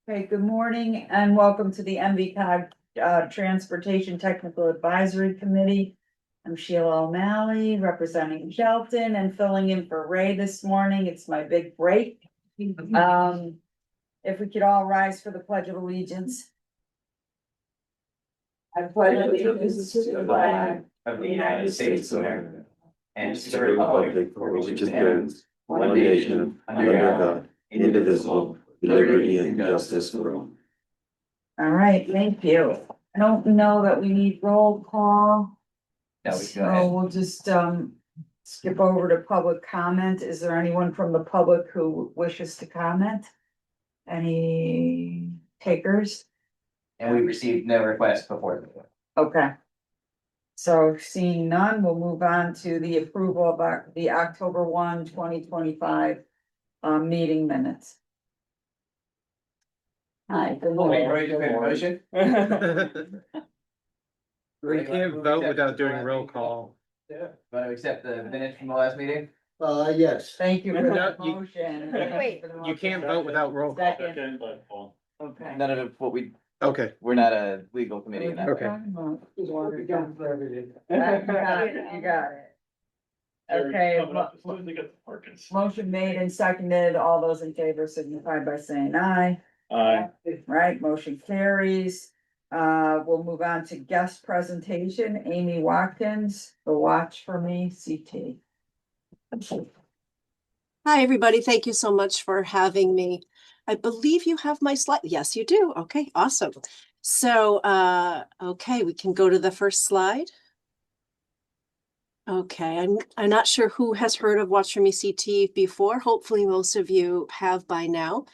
Okay, good morning and welcome to the NVCOG Transportation Technical Advisory Committee. I'm Sheila O'Malley, representing Shelton and filling in for Ray this morning. It's my big break. If we could all rise for the Pledge of Allegiance. I pledge allegiance to the flag of the United States of America and to the republic for which it stands, one nation, under God, indivisible, with liberty and justice for all. All right, thank you. I don't know that we need roll call. No, So we'll just skip over to public comment. Is there anyone from the public who wishes to comment? Any takers? And we received no requests before. Okay. So seeing none, we'll move on to the approval of the October 1, 2025 meeting minutes. Hi. Good morning. Motion? We can't vote without doing roll call. Yeah. Want to accept the minutes from the last meeting? Yes. Thank you for No, that you- motion. Wait. You can't vote without roll call. Second. Okay. None of what Okay, we're not a legal committee in that way. Okay. You got it. Okay, motion made and seconded. All those in favor signify by saying aye. Aye. Right, motion carries. We'll move on to guest presentation. Amy Watkins, the Watch for Me, CT. Hi, everybody. Thank you so much for having me. I believe you have my slide. Yes, you do. Okay, awesome. So, okay, we can go to the first slide. Okay, I'm not sure who has heard of Watch for Me CT before. Hopefully most of you have by now.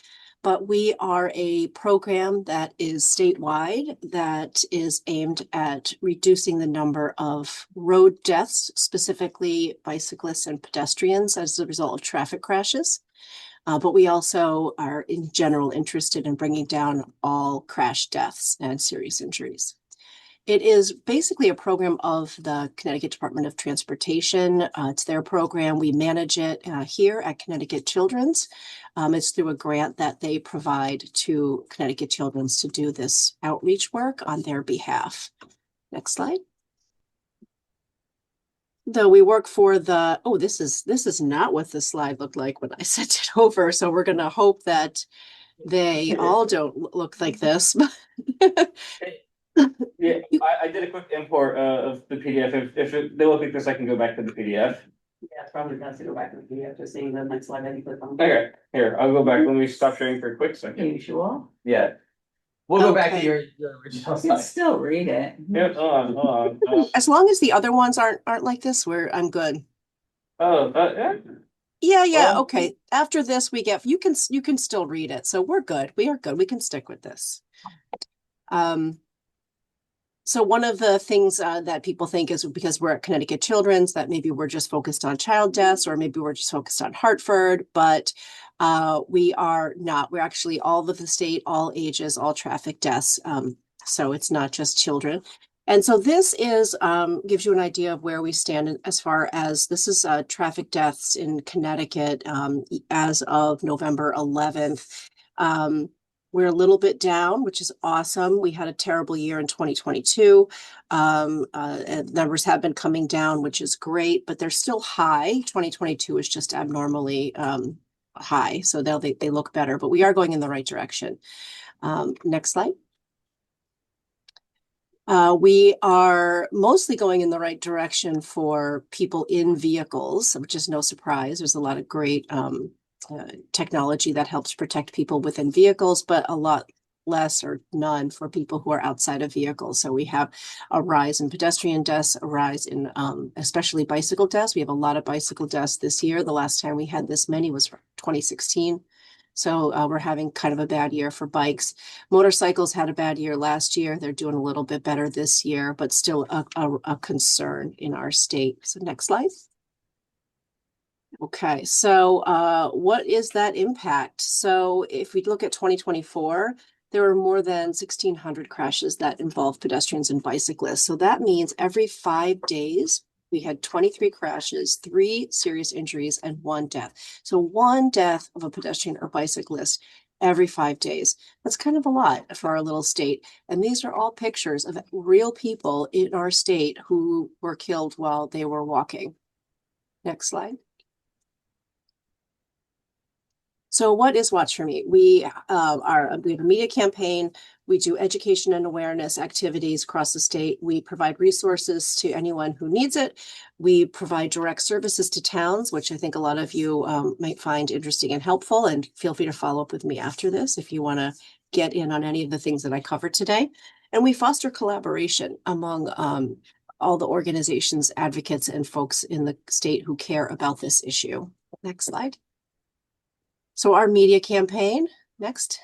But we are a program that is statewide that is aimed at reducing the number of road deaths, specifically bicyclists and pedestrians as a result of traffic crashes. But we also are in general interested in bringing down all crash deaths and serious injuries. It is basically a program of the Connecticut Department of Transportation. It's their program. We manage it here at Connecticut Children's. It's through a grant that they provide to Connecticut Children's to do this outreach work on their behalf. Next slide. Though we work for the, oh, this is not what the slide looked like when I sent it over. So we're going to hope that they all don't look like this. Yeah, I did a quick import of the PDF. If they look like this, I can go back to the PDF. Yeah, it's probably best to go back to the PDF, just seeing the next slide that you click on. Okay, here, I'll go back. Let me stop sharing for a quick second. Usual. Yeah. We'll go back to Okay. your original You can slide. still read it. Yeah, hold on. As long as the other ones aren't like this, I'm good. Yeah. Yeah, Well- okay. After this, you can still read it. So we're good. We are good. We can stick with this. So one of the things that people think is because we're at Connecticut Children's that maybe we're just focused on child deaths or maybe we're just focused on Hartford, but we are not. We're actually all of the state, all ages, all traffic deaths. So it's not just children. And so this is gives you an idea of where we stand as far as this is traffic deaths in Connecticut as of November 11th. We're a little bit down, which is awesome. We had a terrible year in 2022. Numbers have been coming down, which is great, but they're still high. 2022 is just abnormally high, so they look better, but we are going in the right direction. Next slide. We are mostly going in the right direction for people in vehicles, which is no surprise. There's a lot of great technology that helps protect people within vehicles, but a lot less or none for people who are outside of vehicles. So we have a rise in pedestrian deaths, a rise in especially bicycle deaths. We have a lot of bicycle deaths this year. The last time we had this many was 2016. So we're having kind of a bad year for bikes. Motorcycles had a bad year last year. They're doing a little bit better this year, but still a concern in our state. So next slide. Okay, so what is that impact? So if we look at 2024, there were more than 1,600 crashes that involve pedestrians and bicyclists. So that means every 5 days, we had 23 crashes, 3 serious injuries, and 1 death. So 1 death of a pedestrian or bicyclist every 5 days. That's kind of a lot for our little state. And these are all pictures of real people in our state who were killed while they were walking. Next slide. So what is Watch For Me? We have a media campaign. We do education and awareness activities across the state. We provide resources to anyone who needs it. We provide direct services to towns, which I think a lot of you might find interesting and helpful. And feel free to follow up with me after this if you want to get in on any of the things that I covered today. And we foster collaboration among all the organizations, advocates, and folks in the state who care about this issue. Next slide. So our media campaign, next.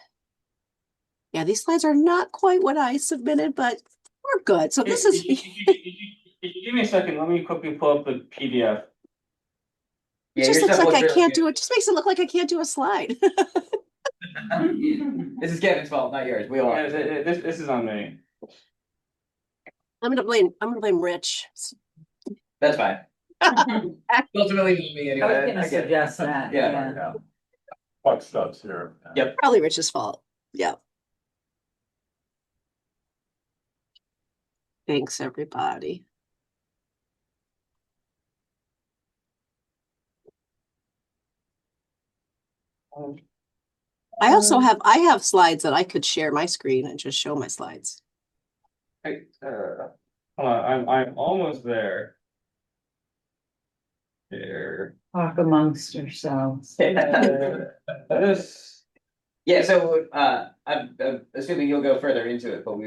Yeah, these slides are not quite what I submitted, but we're good. So this is. Give me a second. Let me quickly pull up the PDF. It just looks like I can't do it. Just makes it look like I can't do a slide. This is Kevin's fault, not yours. We all. Yeah, this is on me. I'm gonna blame Rich. That's fine. Ultimately, me anyway. I was gonna suggest that, Yeah. yeah. Fuck stuff's here. Yep. Probably Rich's fault. Yeah. Thanks, everybody. I have slides that I could share my screen and just show my slides. Hold on, I'm almost there. Here. Talk amongst yourselves. This. Yeah, so I'm assuming you'll go further into it, but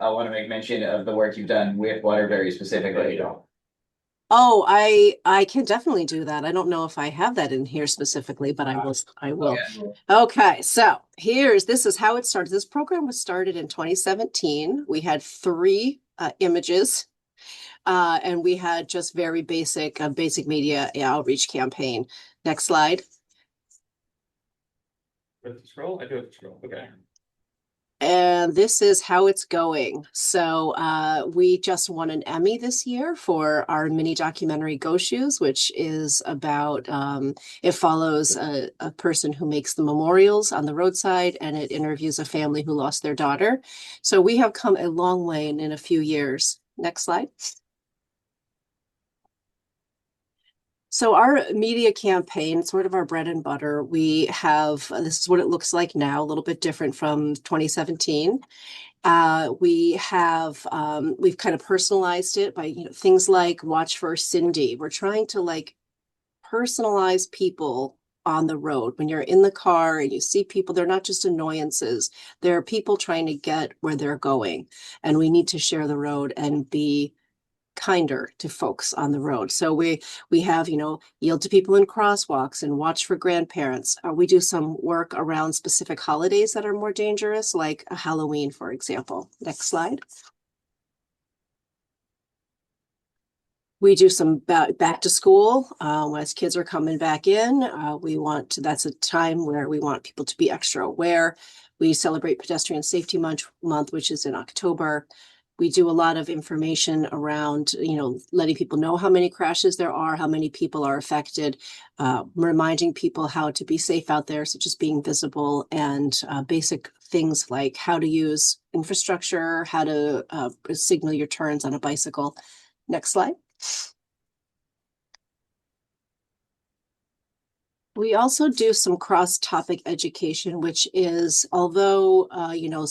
I want to make mention of the work you've done with Waterbury specifically. Oh, I can definitely do that. I don't know if I have that in here specifically, but I will. Yeah. Okay, so this is how it started. This program was started in 2017. We had 3 images. And we had just very basic media outreach campaign. Next slide. Do I have to scroll? I do have to scroll. Okay. And this is how it's going. So we just won an Emmy this year for our mini documentary Go Shoes, which is about, it follows a person who makes the memorials on the roadside, and it interviews a family who lost their daughter. So we have come a long way in a few years. Next slide. So our media campaign, sort of our bread and butter, we have, this is what it looks like now, a little bit different from 2017. We've kind of personalized it by, things like Watch for Cindy. We're trying to personalize people on the road. When you're in the car and you see people, they're not just annoyances. They're people trying to get where they're going. And we need to share the road and be kinder to folks on the road. So we have, yield to people in crosswalks and watch for grandparents. We do some work around specific holidays that are more dangerous, like Halloween, for example. Next slide. We do some back to school as kids are coming back in. That's a time where we want people to be extra aware. We celebrate Pedestrian Safety Month, which is in October. We do a lot of information around, letting people know how many crashes there are, how many people are affected, reminding people how to be safe out there, such as being visible, and basic things like how to use infrastructure, how to signal your turns on a bicycle. Next slide. We also do some cross-topic education, which is, although,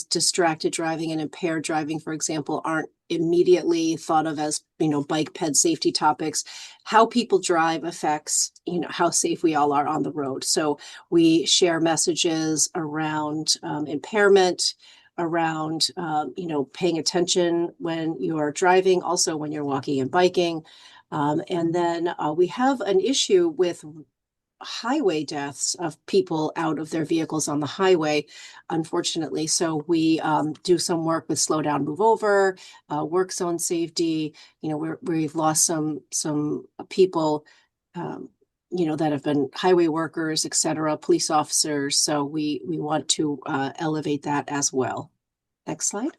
distracted driving and impaired driving, for example, aren't immediately thought of as, bike ped safety topics, how people drive affects, how safe we all are on the road. So we share messages around impairment, around, paying attention when you're driving, also when you're walking and biking. And then we have an issue with highway deaths of people out of their vehicles on the highway, unfortunately. So we do some work with slow down, move over, work zone safety. We've lost some people, that have been highway workers, et cetera, police officers. So we want to elevate that as well. Next slide.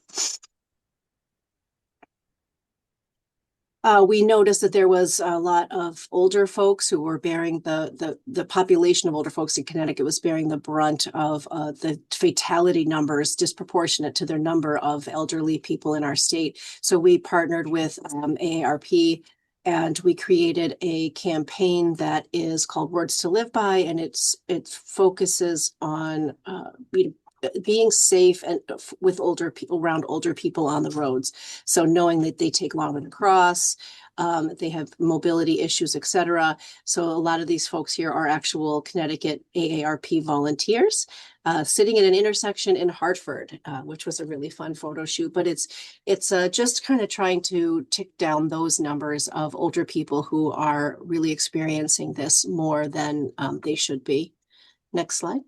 We noticed that there was a lot of older folks who were bearing the population of older folks in Connecticut was bearing the brunt of the fatality numbers disproportionate to their number of elderly people in our state. So we partnered with AARP, and we created a campaign that is called Words to Live By, and it focuses on being safe and with older people, around older people on the roads. So knowing that they take longer to cross, they have mobility issues, etc. So a lot of these folks here are actual Connecticut AARP volunteers, sitting at an intersection in Hartford, which was a really fun photo shoot. But it's just kind of trying to tick down those numbers of older people who are really experiencing this more than they should be. Next slide.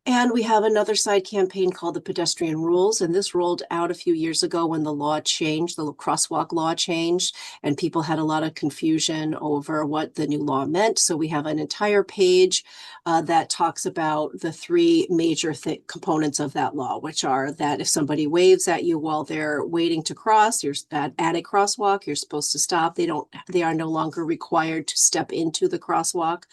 And we have another side campaign called the Pedestrian Rules, and this rolled out a few years ago when the law changed, the crosswalk law changed, and people had a lot of confusion over what the new law meant. So we have an entire page that talks about the three major components of that law, which are that if somebody waves at you while they're waiting to cross, you're at a crosswalk, you're supposed to stop. They are no longer required to step into the crosswalk,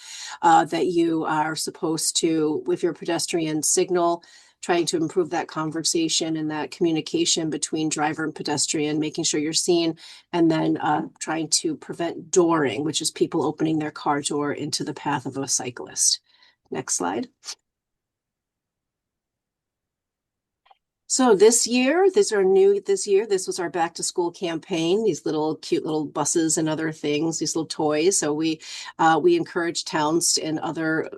that you are supposed to, with your pedestrian signal, trying to improve that conversation and that communication between driver and pedestrian, making sure you're seen, and then trying to prevent dooring, which is people opening their car door into the path of a cyclist. Next slide. So this year, these are new this year. This was our back to school campaign, these little cute little buses and other things, these little toys. So we encourage towns and other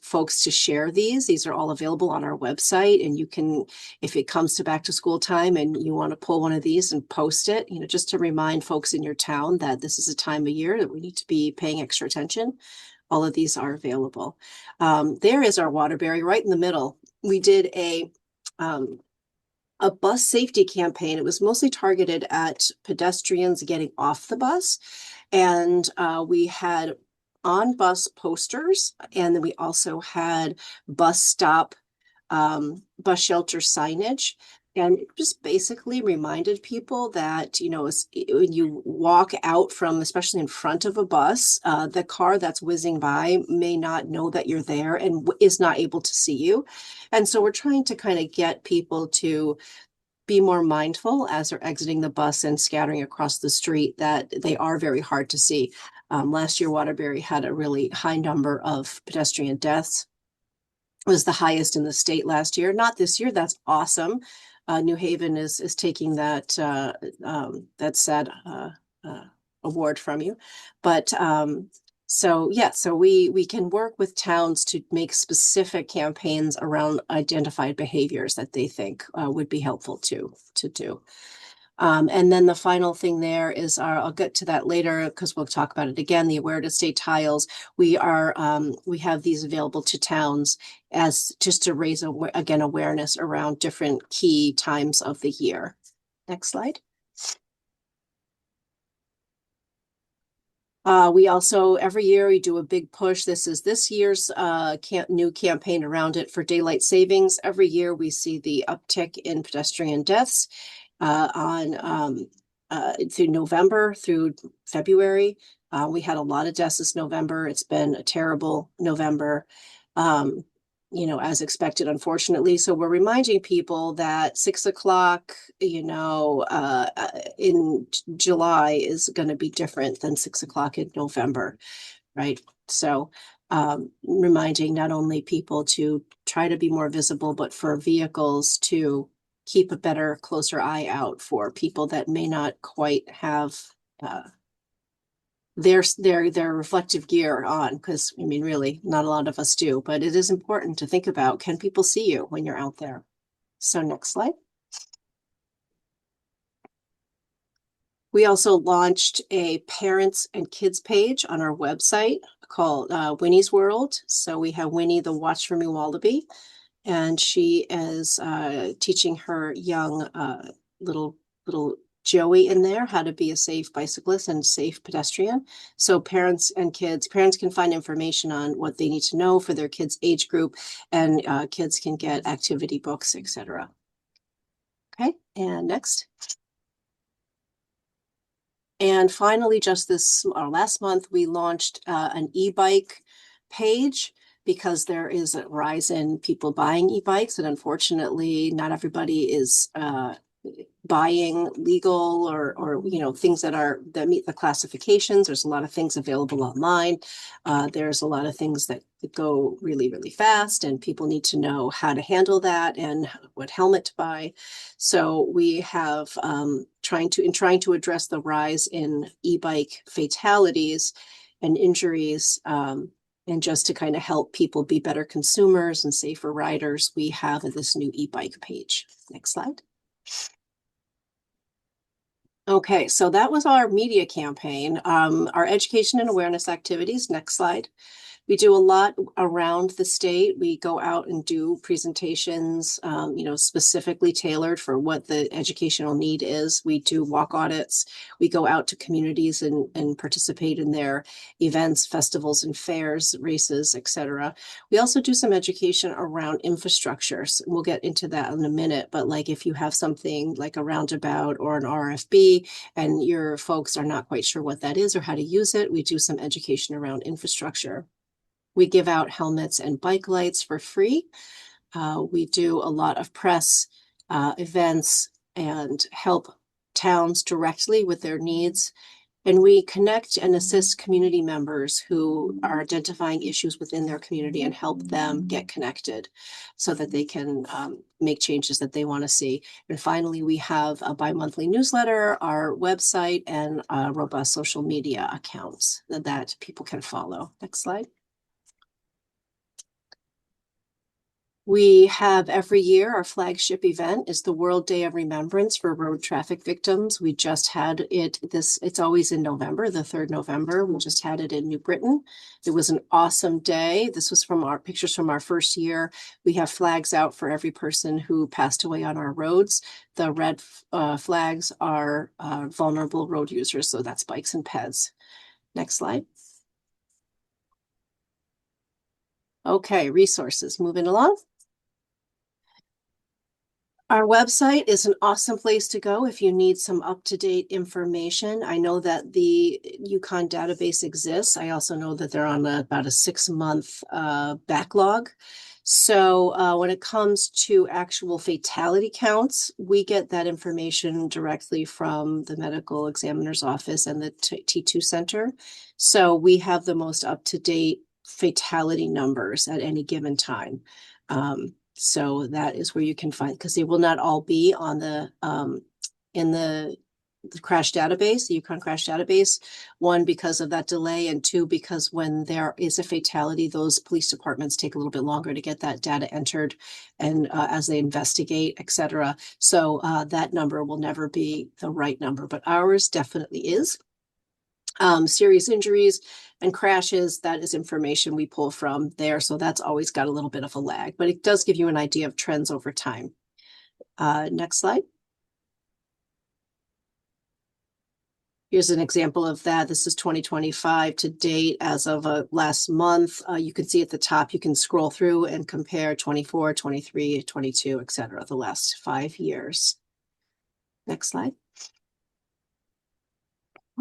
folks to share these. These are all available on our website. And you can, if it comes to back to school time and you want to pull one of these and post it, just to remind folks in your town that this is a time of year that we need to be paying extra attention. All of these are available. There is our Waterbury right in the middle. We did a bus safety campaign. It was mostly targeted at pedestrians getting off the bus. And we had on bus posters, and then we also had bus stop, bus shelter signage. And it just basically reminded people that, when you walk out from, especially in front of a bus, the car that's whizzing by may not know that you're there and is not able to see you. And so we're trying to kind of get people to be more mindful as they're exiting the bus and scattering across the street, that they are very hard to see. Last year, Waterbury had a really high number of pedestrian deaths. It was the highest in the state last year. Not this year. That's awesome. New Haven is taking that sad award from you, but so we can work with towns to make specific campaigns around identified behaviors that they think would be helpful to do. And then the final thing there is I'll get to that later because we'll talk about it again. The Aware to Stay tiles. We have these available to towns as just to raise again awareness around different key times of the year. Next slide. We also, every year we do a big push. This is this year's new campaign around it for daylight savings. Every year we see the uptick in pedestrian deaths through November through February. We had a lot of deaths this November. It's been a terrible November, as expected, unfortunately. So we're reminding people that 6 o'clock, in July is going to be different than 6 o'clock in November, right? So reminding not only people to try to be more visible, but for vehicles to keep a better, closer eye out for people that may not quite have their reflective gear on, because really not a lot of us do, but it is important to think about, can people see you when you're out there? So next slide. We also launched a parents and kids page on our website called Winnie's World. So we have Winnie, the Watch For Me Wallaby, and she is teaching her young little Joey in there how to be a safe bicyclist and safe pedestrian. So parents can find information on what they need to know for their kids' age group, and kids can get activity books, etc. Okay, and next. And finally, just last month, we launched an e-bike page because there is a rise in people buying e-bikes, and unfortunately, not everybody is buying legal or things that meet the classifications. There's a lot of things available online. There's a lot of things that go really, really fast, and people need to know how to handle that and what helmet to buy. So we have trying to address the rise in e-bike fatalities and injuries, and just to kind of help people be better consumers and safer riders, we have this new e-bike page. Next slide. Okay, so that was our media campaign. Our education and awareness activities. Next slide. We do a lot around the state. We go out and do presentations, specifically tailored for what the educational need is. We do walk audits. We go out to communities and participate in their events, festivals and fairs, races, etc. We also do some education around infrastructure. So we'll get into that in a minute, but like if you have something like a roundabout or an RFB and your folks are not quite sure what that is or how to use it, we do some education around infrastructure. We give out helmets and bike lights for free. We do a lot of press events and help towns directly with their needs. And we connect and assist community members who are identifying issues within their community and help them get connected so that they can make changes that they want to see. And finally, we have a bi-monthly newsletter, our website, and robust social media accounts that people can follow. Next slide. We have every year, our flagship event is the World Day of Remembrance for Road Traffic Victims. We just had it's always in November, the 3rd November. We just had it in New Britain. It was an awesome day. This was from our pictures from our first year. We have flags out for every person who passed away on our roads. The red flags are vulnerable road users, so that's bikes and peds. Next slide. Okay, resources, moving along. Our website is an awesome place to go if you need some up-to-date information. I know that the Yukon database exists. I also know that they're on about a 6-month backlog. So when it comes to actual fatality counts, we get that information directly from the medical examiner's office and the T2 center. So we have the most up-to-date fatality numbers at any given time. So that is where you can find, because they will not all be on the in the crash database, the Yukon crash database. 1, because of that delay, and 2, because when there is a fatality, those police departments take a little bit longer to get that data entered, and as they investigate, etc. So that number will never be the right number, but ours definitely is. Serious injuries and crashes, that is information we pull from there. So that's always got a little bit of a lag, but it does give you an idea of trends over time. Next slide. Here's an example of that. This is 2025 to date as of last month. You can see at the top, you can scroll through and compare 24, 23, 22, etc. the last 5 years. Next slide.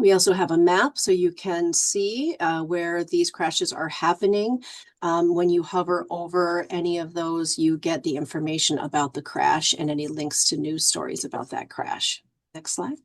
We also have a map so you can see where these crashes are happening. When you hover over any of those, you get the information about the crash and any links to news stories about that crash. Next slide.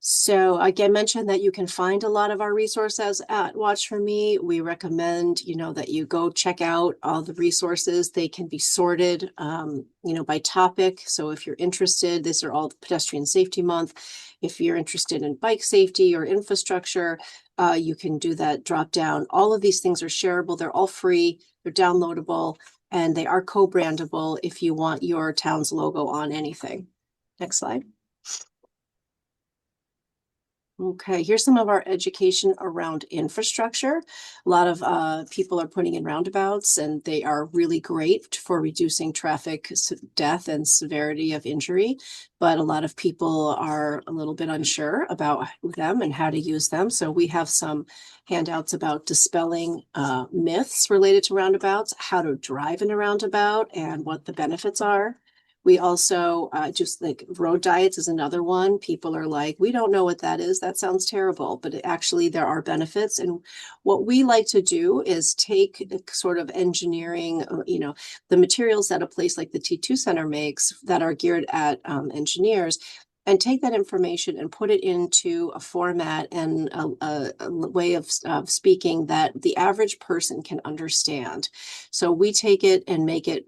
So again, mentioned that you can find a lot of our resources at Watch For Me. We recommend, that you go check out all the resources. They can be sorted, by topic. So if you're interested, these are all Pedestrian Safety Month. If you're interested in bike safety or infrastructure, you can do that drop down. All of these things are shareable. They're all free. They're downloadable, and they are co-brandable if you want your town's logo on anything. Next slide. Okay, here's some of our education around infrastructure. A lot of people are putting in roundabouts, and they are really great for reducing traffic death and severity of injury. But a lot of people are a little bit unsure about them and how to use them. So we have some handouts about dispelling myths related to roundabouts, how to drive in a roundabout, and what the benefits are. We also just like road diets is another one. People are like, we don't know what that is. That sounds terrible, but actually there are benefits. And what we like to do is take sort of engineering, the materials that a place like the T2 Center makes that are geared at engineers, and take that information and put it into a format and a way of speaking that the average person can understand. So we take it and make it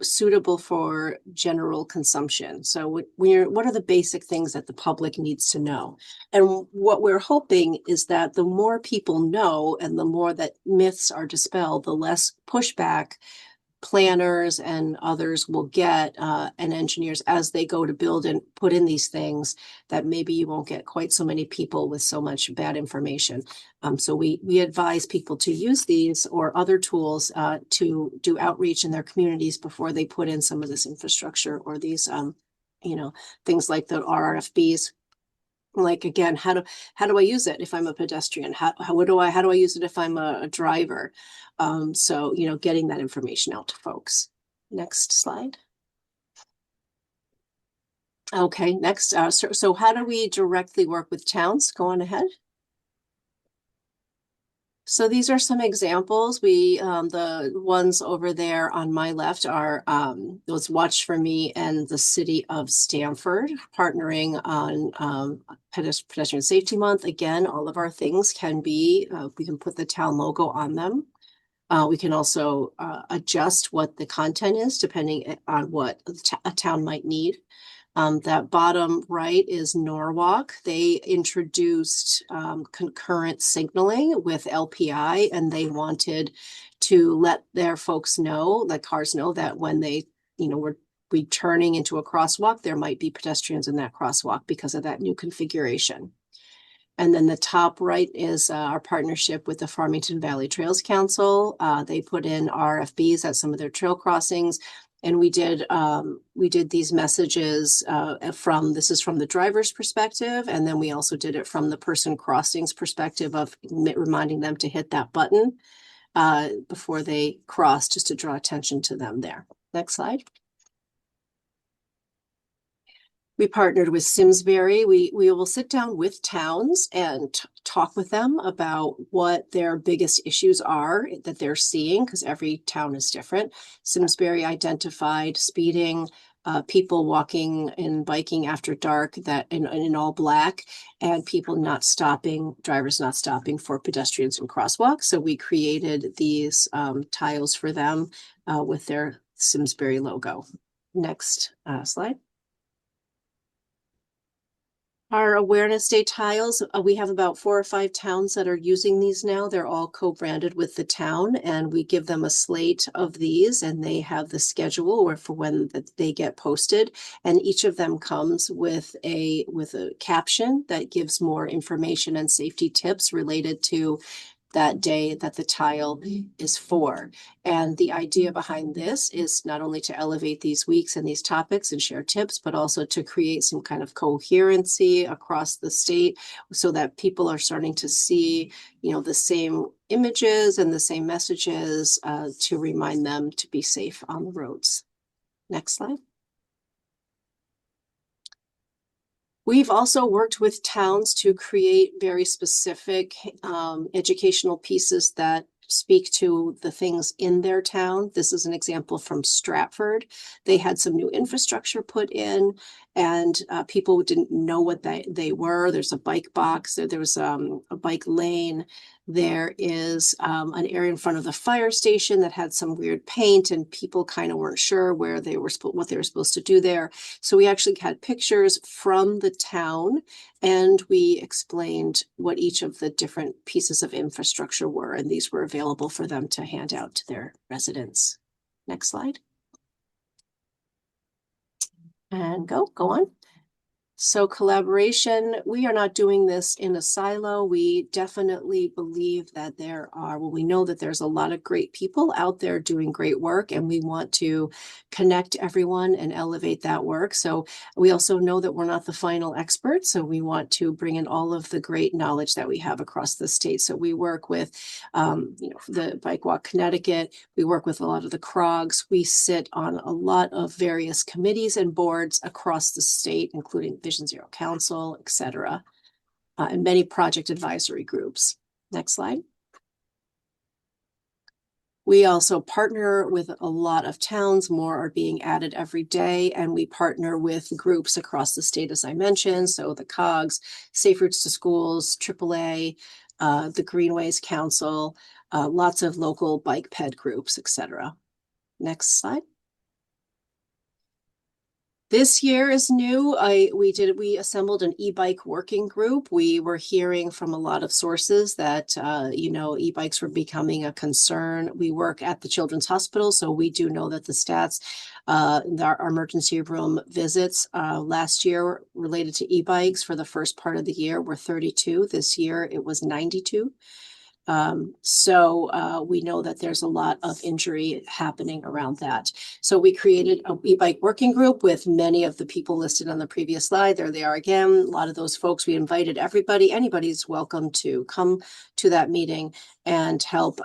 suitable for general consumption. So what are the basic things that the public needs to know? And what we're hoping is that the more people know and the more that myths are dispelled, the less pushback planners and others will get, and engineers as they go to build and put in these things, that maybe you won't get quite so many people with so much bad information. So we advise people to use these or other tools to do outreach in their communities before they put in some of this infrastructure or these, things like the RFBs. Like, again, how do I use it if I'm a pedestrian? How do I use it if I'm a driver? So, getting that information out to folks. Next slide. Okay, next. So how do we directly work with towns? Go on ahead. So these are some examples. The ones over there on my left are those Watch for Me and the City of Stamford partnering on Pedestrian Safety Month. Again, all of our things can be, we can put the town logo on them. We can also adjust what the content is depending on what a town might need. That bottom right is Norwalk. They introduced concurrent signaling with LPI, and they wanted to let their folks know, like cars know, that when they, were returning into a crosswalk, there might be pedestrians in that crosswalk because of that new configuration. And then the top right is our partnership with the Farmington Valley Trails Council. They put in RFBs at some of their trail crossings. And we did these messages this is from the driver's perspective. And then we also did it from the person crossing's perspective of reminding them to hit that button before they cross, just to draw attention to them there. Next slide. We partnered with Simsbury. We will sit down with towns and talk with them about what their biggest issues are that they're seeing, because every town is different. Simsbury identified speeding, people walking and biking after dark that in all black, and people not stopping, drivers not stopping for pedestrians and crosswalks. So we created these tiles for them with their Simsbury logo. Next slide. Our Awareness Day tiles, we have about 4 or 5 towns that are using these now. They're all co-branded with the town, and we give them a slate of these, and they have the schedule or for when they get posted. And each of them comes with a caption that gives more information and safety tips related to that day that the tile is for. And the idea behind this is not only to elevate these weeks and these topics and share tips, but also to create some kind of coherency across the state so that people are starting to see, the same images and the same messages to remind them to be safe on the roads. Next slide. We've also worked with towns to create very specific educational pieces that speak to the things in their town. This is an example from Stratford. They had some new infrastructure put in, and people didn't know what they were. There's a bike box, there was a bike lane. There is an area in front of the fire station that had some weird paint, and people kind of weren't sure what they were supposed to do there. So we actually had pictures from the town, and we explained what each of the different pieces of infrastructure were, and these were available for them to hand out to their residents. Next slide. And go on. So collaboration, we are not doing this in a silo. We definitely believe that we know that there's a lot of great people out there doing great work, and we want to connect everyone and elevate that work. So we also know that we're not the final experts. So we want to bring in all of the great knowledge that we have across the state. So we work with, the Bike Walk Connecticut. We work with a lot of the CROGs. We sit on a lot of various committees and boards across the state, including Vision Zero Council, et cetera, and many project advisory groups. Next slide. We also partner with a lot of towns. More are being added every day, and we partner with groups across the state, as I mentioned. So the COGS, Safe Routes to Schools, AAA, the Greenways Council, lots of local bike ped groups, et cetera. Next slide. This year is new. We assembled an e-bike working group. We were hearing from a lot of sources that, e-bikes were becoming a concern. We work at the Children's Hospital, so we do know that the stats, our emergency room visits last year related to e-bikes for the first part of the year were 32. This year it was 92. We know that there's a lot of injury happening around that. So we created a e-bike working group with many of the people listed on the previous slide. There they are again. A lot of those folks, we invited everybody. Anybody's welcome to come to that meeting and help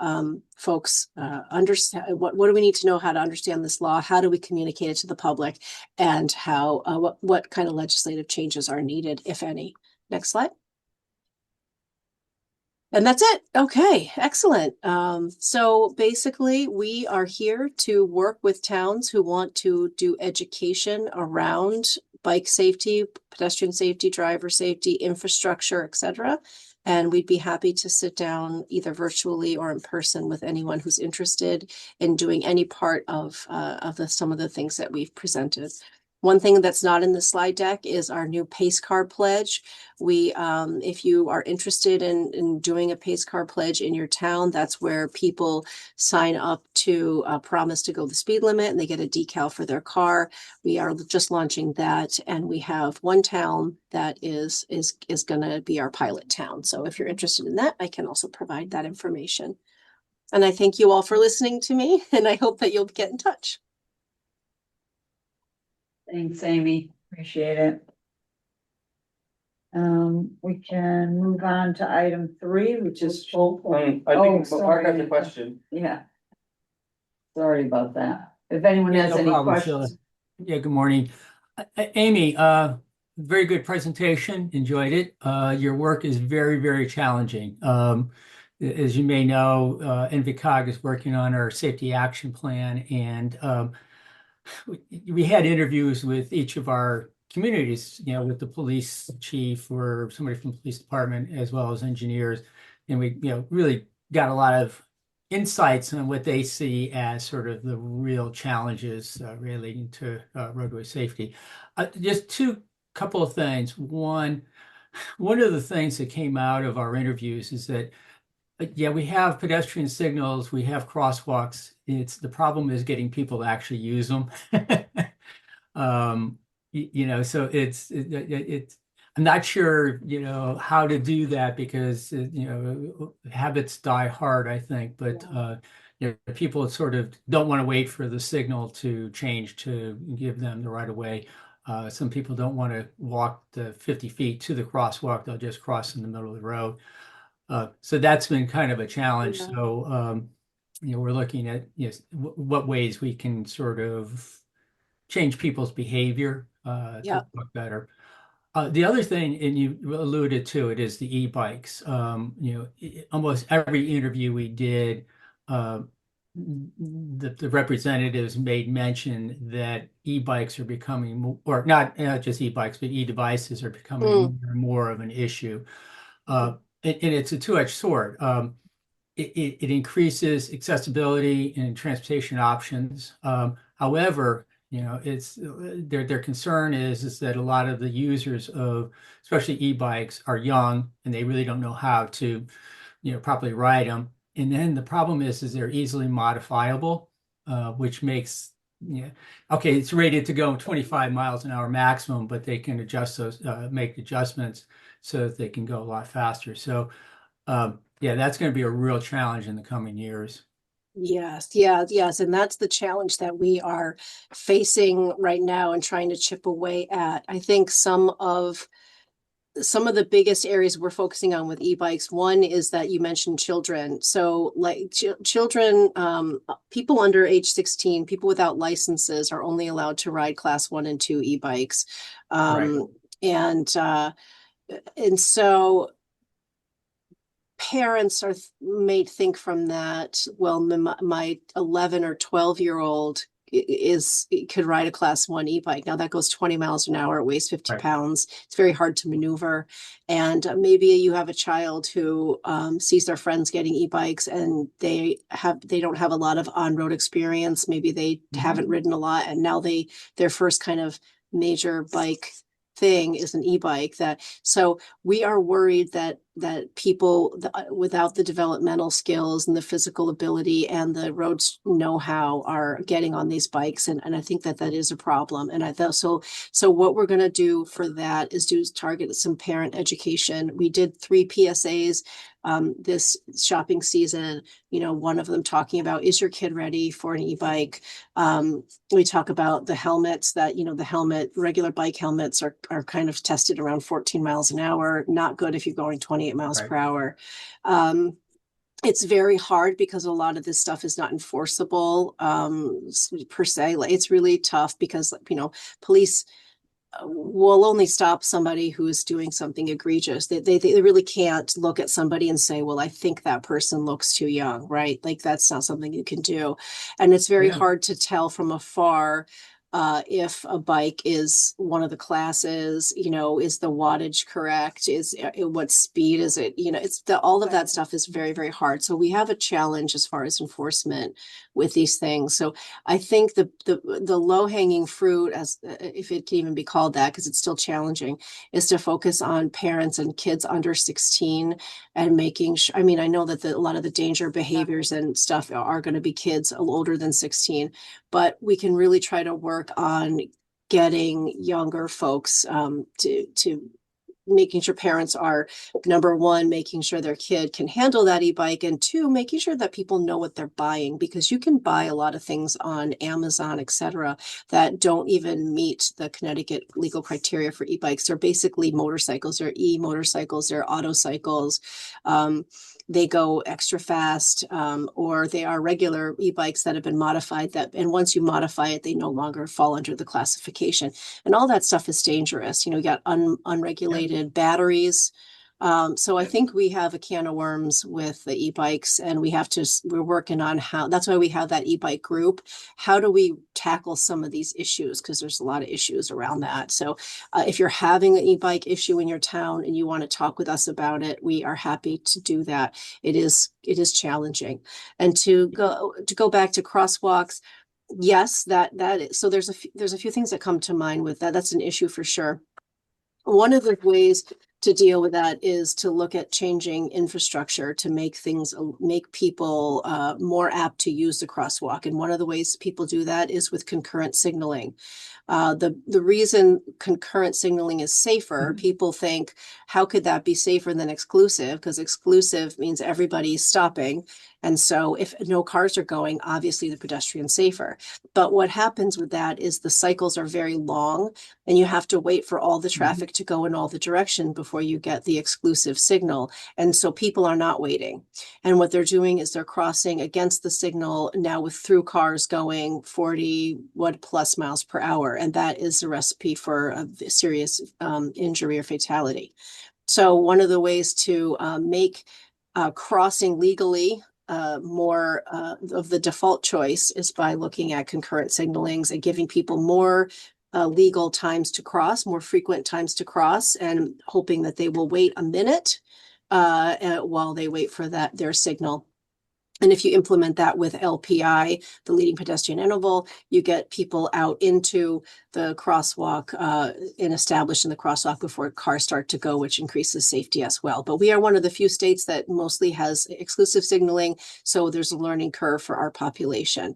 folks understand what do we need to know how to understand this law, how do we communicate it to the public, and how what kind of legislative changes are needed, if any. Next slide. And that's it. Okay, excellent. So basically, we are here to work with towns who want to do education around bike safety, pedestrian safety, driver safety, infrastructure, et cetera. And we'd be happy to sit down either virtually or in person with anyone who's interested in doing any part of some of the things that we've presented. One thing that's not in the slide deck is our new pace car pledge. We, if you are interested in doing a pace car pledge in your town, that's where people sign up to promise to go the speed limit, and they get a decal for their car. We are just launching that, and we have one town that is going to be our pilot town. So if you're interested in that, I can also provide that information. And I thank you all for listening to me, and I hope that you'll get in touch. Thanks, Amy. Appreciate it. We can move on to item 3, which is full. I Oh, think Mark has sorry. a question. Yeah. Sorry about that. If anyone has No any problem, questions. Sheila. Yeah, good morning. Amy, very good presentation, enjoyed it. Your work is very, very challenging. As you may know, NVCOG is working on our safety action plan, and we had interviews with each of our communities, with the police chief or somebody from the police department, as well as engineers. And we, really got a lot of insights on what they see as sort of the real challenges relating to roadway safety. Just couple of things. One of the things that came out of our interviews is that we have pedestrian signals, we have crosswalks. The problem is getting people to actually use them. So it's I'm not sure, how to do that because habits die hard, I think. But people sort of don't want to wait for the signal to change to give them the right of way. Some people don't want to walk the 50 feet to the crosswalk; they'll just cross in the middle of the road. So that's been kind of a challenge. Yeah. So, we're looking at what ways we can sort of change people's behavior to look better. The other thing, and you alluded to it, is the e-bikes. Almost every interview we did, the representatives made mention that e-bikes are becoming, or not just e-bikes, but e-devices are becoming more and more of an issue. And it's a two-edged sword. It increases accessibility and transportation options. However, their concern is that a lot of the users of especially e-bikes are young and they really don't know how to properly ride them. And then the problem is they're easily modifiable, which makes Yeah. Okay, it's rated to go 25 miles an hour maximum, but they can adjust those, make adjustments so that they can go a lot faster. So, yeah, that's going to be a real challenge in the coming years. Yes, yes. And that's the challenge that we are facing right now and trying to chip away at. I think some of the biggest areas we're focusing on with e-bikes, one is that you mentioned children. So like children, people under age 16, people without licenses are only allowed to ride class 1 and 2 e-bikes. Right. And so parents may think from that, well, my 11 or 12-year-old could ride a class 1 e-bike. Now that goes 20 miles an hour, it weighs 50 Right. pounds. It's very hard to maneuver. And maybe you have a child who sees their friends getting e-bikes and they don't have a lot of on-road experience. Maybe they haven't ridden a lot, and now their first kind of major bike thing is an e-bike. So we are worried that people without the developmental skills and the physical ability and the road know-how are getting on these bikes, and I think that is a problem. And so what we're going to do for that is target some parent education. We did 3 PSAs this shopping season, one of them talking about, is your kid ready for an e-bike? We talk about the helmets, that regular bike helmets are kind of tested around 14 miles an hour, not good if you're going 28 miles per hour. It's very hard because a lot of this stuff is not enforceable per se. It's really tough because police will only stop somebody who is doing something egregious. They really can't look at somebody and say, well, I think that person looks too young, right? Like that's not something you can do. And it's very hard to tell from afar if a bike is one of the classes, is the wattage correct? What speed is it? All of that stuff is very, very hard. So we have a challenge as far as enforcement with these things. So I think the low hanging fruit, as if it can even be called that, because it's still challenging, is to focus on parents and kids under 16 and making sure. I mean, I know that a lot of the danger behaviors and stuff are going to be kids older than 16, but we can really try to work on getting younger folks to making sure parents are, number one, making sure their kid can handle that e-bike, and 2, making sure that people know what they're buying, because you can buy a lot of things on Amazon, etc., that don't even meet the Connecticut legal criteria for e-bikes. They're basically motorcycles, they're e-motorcycles, they're autocycles. They go extra fast, or they are regular e-bikes that have been modified, and once you modify it, they no longer fall under the classification. And all that stuff is dangerous. You got unregulated batteries. So I think we have a can of worms with the e-bikes, and we're working on that's why we have that e-bike group. How do we tackle some of these issues? Because there's a lot of issues around that. So if you're having an e-bike issue in your town and you want to talk with us about it, we are happy to do that. It is challenging. And to go back to crosswalks, yes, that is. So there's a few things that come to mind with that. That's an issue for sure. One of the ways to deal with that is to look at changing infrastructure to make people more apt to use the crosswalk. And one of the ways people do that is with concurrent signaling. The reason concurrent signaling is safer, people think, how could that be safer than exclusive? Because exclusive means everybody's stopping. And so if no cars are going, obviously the pedestrian's safer. But what happens with that is the cycles are very long, and you have to wait for all the traffic to go in all the direction before you get the exclusive signal. And so people are not waiting. And what they're doing is they're crossing against the signal now with through cars going 40 plus miles per hour. And that is a recipe for a serious injury or fatality. So one of the ways to make crossing legally more of the default choice is by looking at concurrent signalings and giving people more legal times to cross, more frequent times to cross, and hoping that they will wait a minute while they wait for their signal. And if you implement that with LPI, the leading pedestrian interval, you get people out into the crosswalk and established in the crosswalk before cars start to go, which increases safety as well. But we are one of the few states that mostly has exclusive signaling, so there's a learning curve for our population.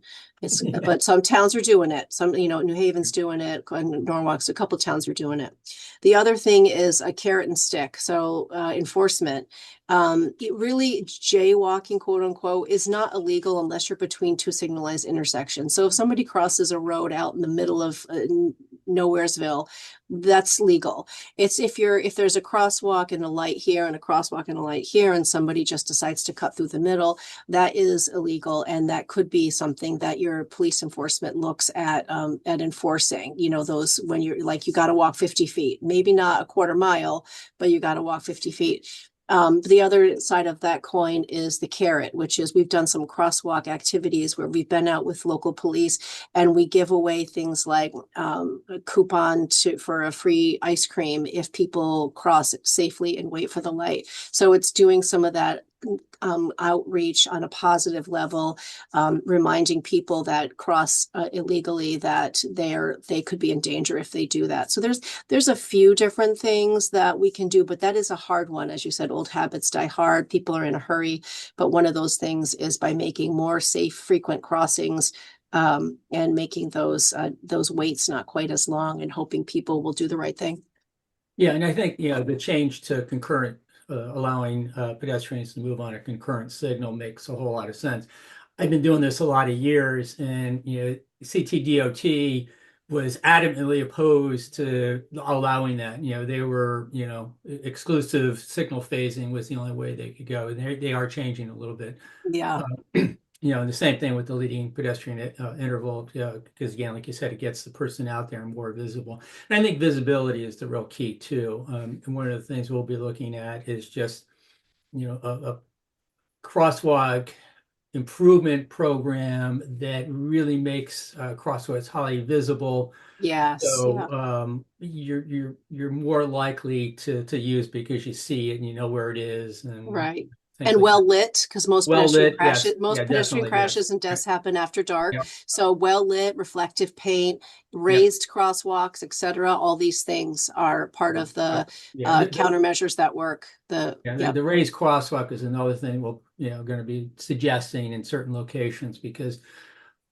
But some towns are doing it. Some, New Haven's doing it, and Norwalk's, a couple towns are doing it. The other thing is a carrot and stick. So enforcement. It really, jaywalking, quote unquote, is not illegal unless you're between two signalized intersections. So if somebody crosses a road out in the middle of Nowheresville, that's legal. It's if there's a crosswalk and a light here and a crosswalk and a light here, and somebody just decides to cut through the middle, that is illegal, and that could be something that your police enforcement looks at enforcing. Those, when you're like, you got to walk 50 feet, maybe not a quarter mile, but you got to walk 50 feet. The other side of that coin is the carrot, which is we've done some crosswalk activities where we've been out with local police and we give away things like a coupon for a free ice cream if people cross safely and wait for the light. So it's doing some of that outreach on a positive level, reminding people that cross illegally that they could be in danger if they do that. So there's a few different things that we can do, but that is a hard one. As you said, old habits die hard. People are in a hurry, but one of those things is by making more safe, frequent crossings, and making those waits not quite as long, and hoping people will do the right thing. Yeah, and I think, the change to concurrent, allowing pedestrians to move on a concurrent signal makes a whole lot of sense. I've been doing this a lot of years, and CTDOT was adamantly opposed to allowing that. They were, exclusive signal phasing was the only way they could go, and they are changing a little bit. Yeah. The same thing with the leading pedestrian interval, because again, like you said, it gets the person out there and more visible. And I think visibility is the real key too. And one of the things we'll be looking at is just, a crosswalk improvement program that really makes crosswalks highly visible. Yes. So you're more likely to use because you see it and you know where it is, and right. things And like well lit, because most pedestrian crashes, yes. most Yeah, pedestrian definitely, crashes yes. and deaths happen after dark. Yep. So well lit, reflective paint, raised crosswalks, etc. All these things are part of the countermeasures that work. The raised crosswalk is another thing we're going to be suggesting in certain locations, because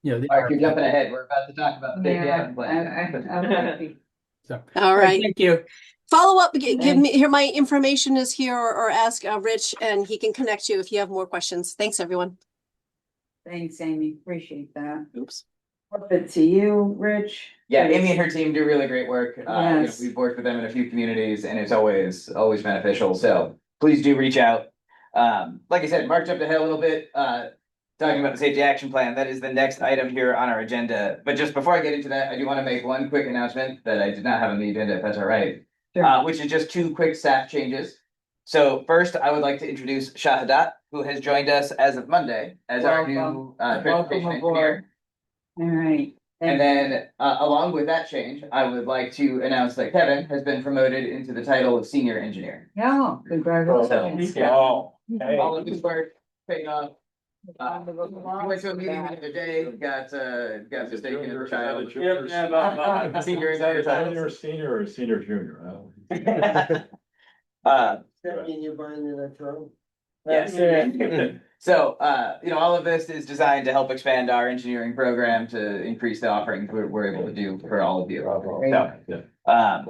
Mark, you're jumping ahead. We're about to talk about the TTAC plan. So, all right. thank you. Follow up, give me here. My information is here, or ask Rich and he can connect you if you have more questions. Thanks, everyone. Thanks, Amy. Appreciate that. Oops. Flip it to you, Rich. Yeah, Amy and her team do really great work. Yes. We've worked with them in a few communities, and it's always beneficial. So please do reach out. Like I said, Mark jumped ahead a little bit, talking about the safety action plan. That is the next item here on our agenda. But just before I get into that, I do want to make one quick announcement that I did not have on the agenda, if that's all right. Sure. Which is just two quick staff changes. So first, I would like to introduce Shahadat, who has joined us as of Monday as our new transportation engineer. All right. And then, along with that change, I would like to announce that Kevin has been promoted into the title of senior engineer. Yeah, congratulations. All of his work paid off. He went to a meeting the other day, got mistaken as a child. Senior or senior junior? You're buying that drone? Yes. So, all of this is designed to help expand our engineering program to increase the offerings we're able to do for all of you. So, and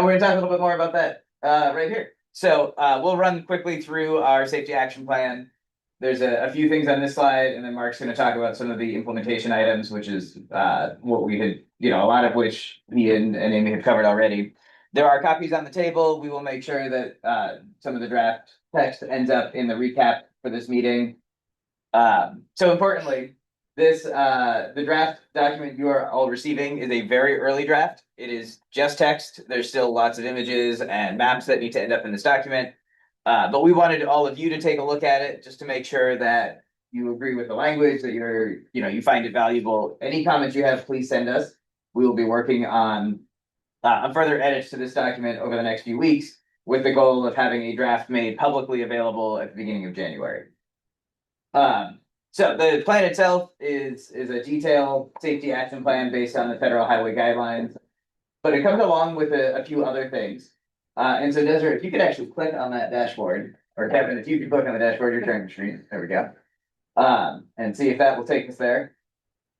we're gonna talk a little bit more about that right here. So we'll run quickly through our safety action plan. There's a few things on this slide, and then Mark's going to talk about some of the implementation items, which is what we had, a lot of which he and Amy have covered already. There are copies on the table. We will make sure that some of the draft text ends up in the recap for this meeting. So importantly, the draft document you are all receiving is a very early draft. It is just text. There's still lots of images and maps that need to end up in this document. But we wanted all of you to take a look at it just to make sure that you agree with the language, that you find it valuable. Any comments you have, please send us. We will be working on further edits to this document over the next few weeks, with the goal of having a draft made publicly available at the beginning of January. So the plan itself is a detailed safety action plan based on the federal highway guidelines, but it comes along with a few other things. And so Desiree, if you could actually click on that dashboard, or Kevin, if you could click on the dashboard, you're sharing the screen. There we go. And see if that will take us there.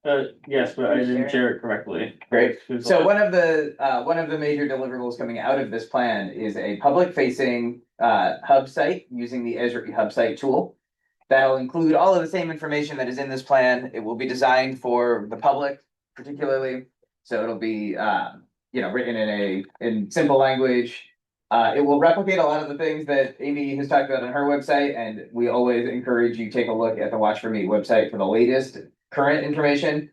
Yes, but I didn't share it correctly. Great. So one of the major deliverables coming out of this plan is a public facing hub site using the Esri hub site tool. That'll include all of the same information that is in this plan. It will be designed for the public particularly. So it'll be written in simple language. It will replicate a lot of the things that Amy has talked about on her website, and we always encourage you take a look at the Watch for Me website for the latest current information.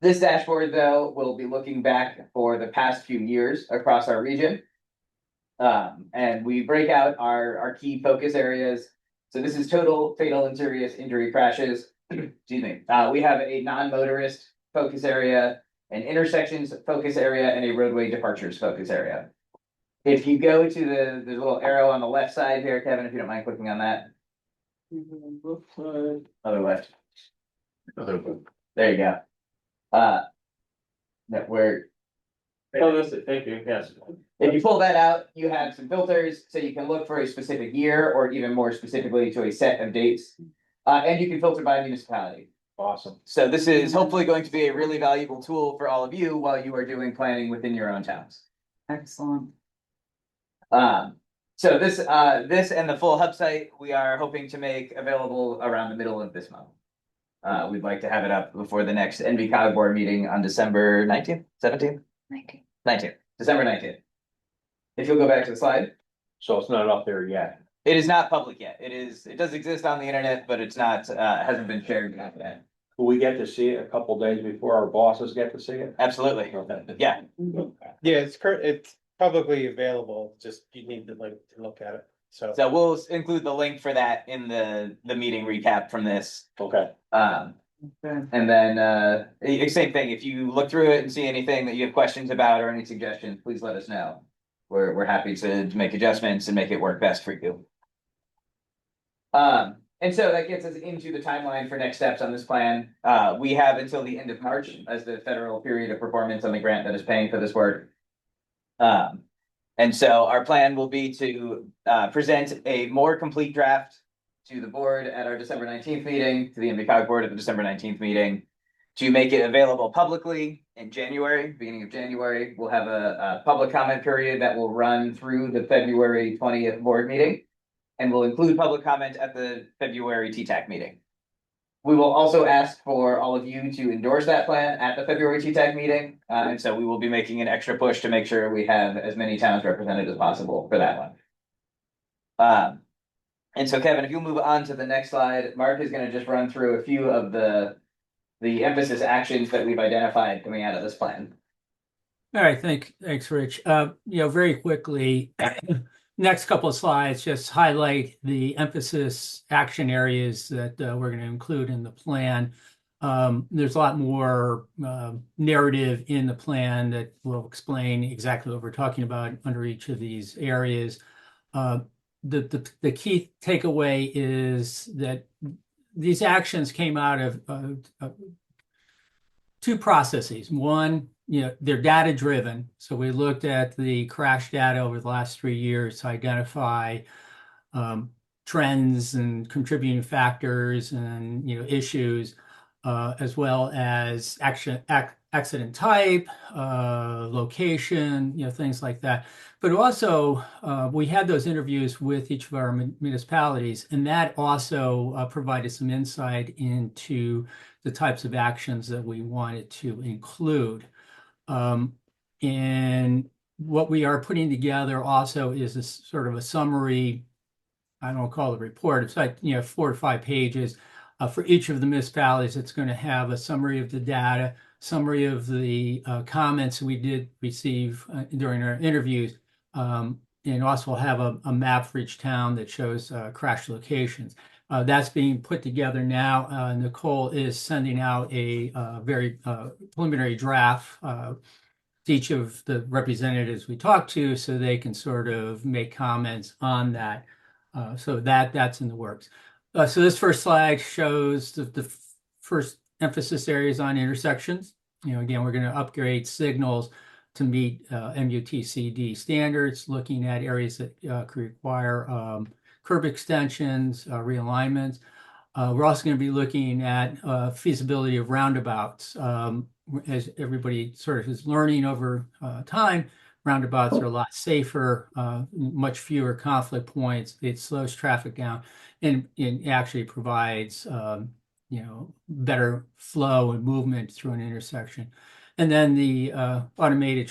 This dashboard, though, will be looking back for the past few years across our region. And we break out our key focus areas. So this is total fatal and serious injury crashes. Excuse me. We have a non-motorist focus area, an intersections focus area, and a roadway departures focus area. If you go to there's a little arrow on the left side here, Kevin, if you don't mind clicking on that. Other left. There you go. That where Oh, that's it. Thank you. Yes. if you pull that out, you have some filters, so you can look for a specific year or even more specifically to a set of dates. And you can filter by municipality. Awesome. So this is hopefully going to be a really valuable tool for all of you while you are doing planning within your own towns. Excellent. So this and the full hub site, we are hoping to make available around the middle of this month. We'd like to have it up before the next NVCOG board meeting on December 19th, 17th? 19th, December 19th. If you'll go back to the slide. So it's not up there yet. It is not public yet. It does exist on the internet, but it's not, hasn't been shared yet. Will we get to see it a couple days before our bosses get to see it? Absolutely. Yeah. Yeah, it's publicly available, just you need the link to look at it, so. So we'll include the link for that in the meeting recap from this. Okay. And then, same thing, if you look through it and see anything that you have questions about or any suggestions, please let us know. We're happy to make adjustments and make it work best for you. And so that gets us into the timeline for next steps on this plan. We have until the end of March as the federal period of performance on the grant that is paying for this work. And so our plan will be to present a more complete draft to the board at our December 19th meeting, to the NVCOG board at the December 19th meeting, to make it available publicly in January, beginning of January. We'll have a public comment period that will run through the February 20th board meeting, and we'll include public comment at the February TTAC meeting. We will also ask for all of you to endorse that plan at the February TTAC meeting. And so we will be making an extra push to make sure we have as many towns represented as possible for that one. And so Kevin, if you'll move on to the next slide, Mark is going to just run through a few of the emphasis actions that we've identified coming out of this plan. All right, thanks, Rich. Very quickly, next couple of slides just highlight the emphasis action areas that we're going to include in the plan. There's a lot more narrative in the plan that will explain exactly what we're talking about under each of these areas. The key takeaway is that these actions came out of two processes. One, they're data driven. So we looked at the crash data over the last 3 years to identify trends and contributing factors and issues, as well as accident type, location, things like that. But also, we had those interviews with each of our municipalities, and that also provided some insight into the types of actions that we wanted to include. And what we are putting together also is a sort of a summary. I don't call it a report. It's like 4 to 5 pages for each of the municipalities. It's going to have a summary of the data, summary of the comments we did receive during our interviews, and also we'll have a map for each town that shows crash locations. That's being put together now. Nicole is sending out a very preliminary draft to each of the representatives we talked to, so they can sort of make comments on that. So that's in the works. So this first slide shows the first emphasis areas on intersections. Again, we're going to upgrade signals to meet MUTCD standards, looking at areas that could require curb extensions, realignments. We're also going to be looking at feasibility of roundabouts. As everybody sort of is learning over time, roundabouts are a lot safer, much fewer conflict points. It slows traffic down and it actually provides better flow and movement through an intersection. And then the automated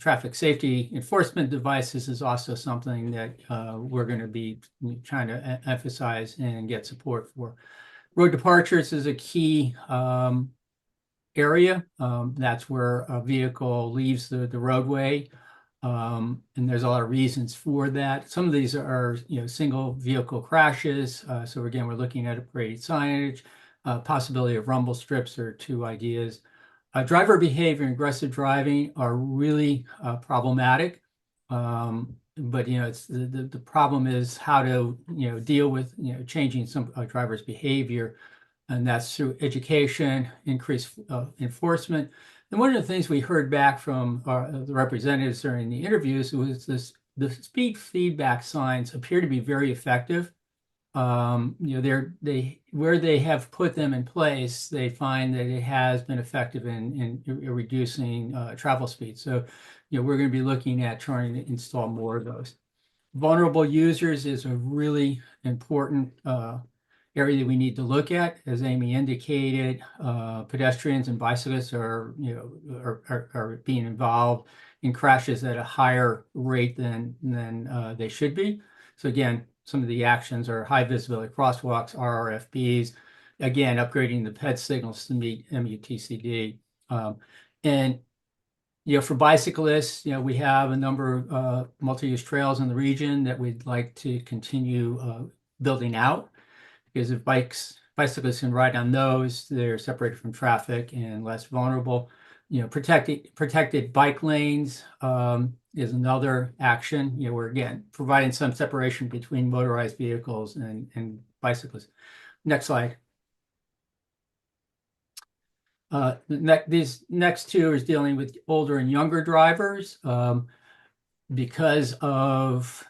traffic safety enforcement devices is also something that we're going to be trying to emphasize and get support for. Road departures is a key area. That's where a vehicle leaves the roadway. And there's a lot of reasons for that. Some of these are, single vehicle crashes. So again, we're looking at upgraded signage, possibility of rumble strips are two ideas. Driver behavior and aggressive driving are really problematic. But it's the problem is how to deal with changing some drivers' behavior, and that's through education, increased enforcement. And one of the things we heard back from the representatives during the interviews was the speed feedback signs appear to be very effective. Where they have put them in place, they find that it has been effective in reducing travel speed. So, we're going to be looking at trying to install more of those. Vulnerable users is a really important area that we need to look at. As Amy indicated, pedestrians and bicyclists are being involved in crashes at a higher rate than they should be. So again, some of the actions are high visibility crosswalks, RRFBs, again, upgrading the PED signals to meet MUTCD. And for bicyclists, we have a number of multi-use trails in the region that we'd like to continue building out, because if bicyclists can ride on those, they're separated from traffic and less vulnerable. Protected bike lanes is another action. We're again providing some separation between motorized vehicles and bicyclists. Next slide. These next two is dealing with older and younger drivers because of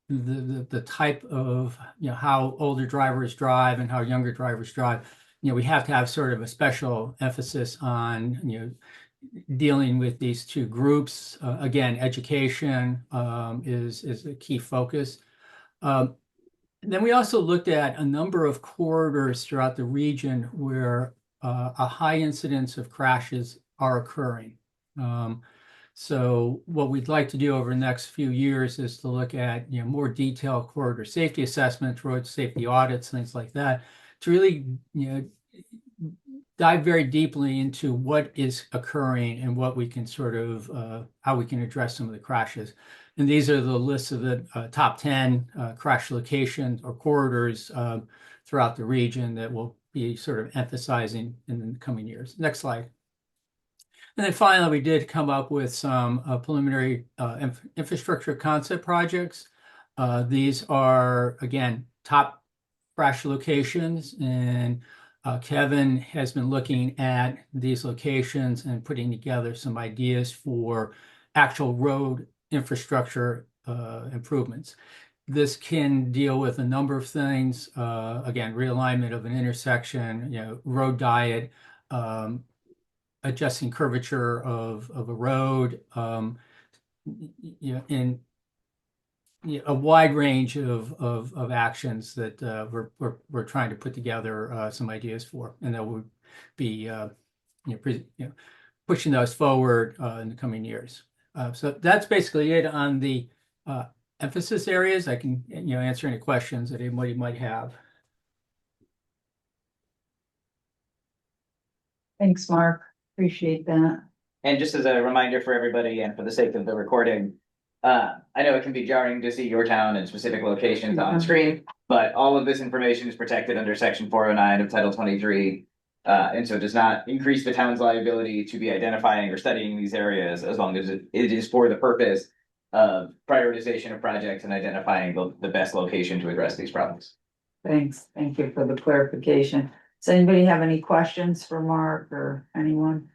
the type of how older drivers drive and how younger drivers drive. We have to have sort of a special emphasis on dealing with these two groups. Again, education is a key focus. Then we also looked at a number of corridors throughout the region where a high incidence of crashes are occurring. So what we'd like to do over the next few years is to look at more detailed corridor safety assessments, road safety audits, things like that, to really dive very deeply into what is occurring and what we can sort of how we can address some of the crashes. And these are the lists of the top 10 crash locations or corridors throughout the region that we'll be sort of emphasizing in the coming years. Next slide. And then finally, we did come up with some preliminary infrastructure concept projects. These are, again, top crash locations, and Kevin has been looking at these locations and putting together some ideas for actual road infrastructure improvements. This can deal with a number of things. Again, realignment of an intersection, road diet, adjusting curvature of a road, in a wide range of actions that we're trying to put together some ideas for, and that would be pushing those forward in the coming years. So that's basically it on the emphasis areas. I can answer any questions that anybody might have. Thanks, Mark. Appreciate that. And just as a reminder for everybody and for the sake of the recording, I know it can be jarring to see your town and specific locations on screen, but all of this information is protected under Section 409 of Title 23. And so it does not increase the town's liability to be identifying or studying these areas, as long as it is for the purpose of prioritization of projects and identifying the best location to address these problems. Thanks. Thank you for the clarification. Does anybody have any questions for Mark or anyone?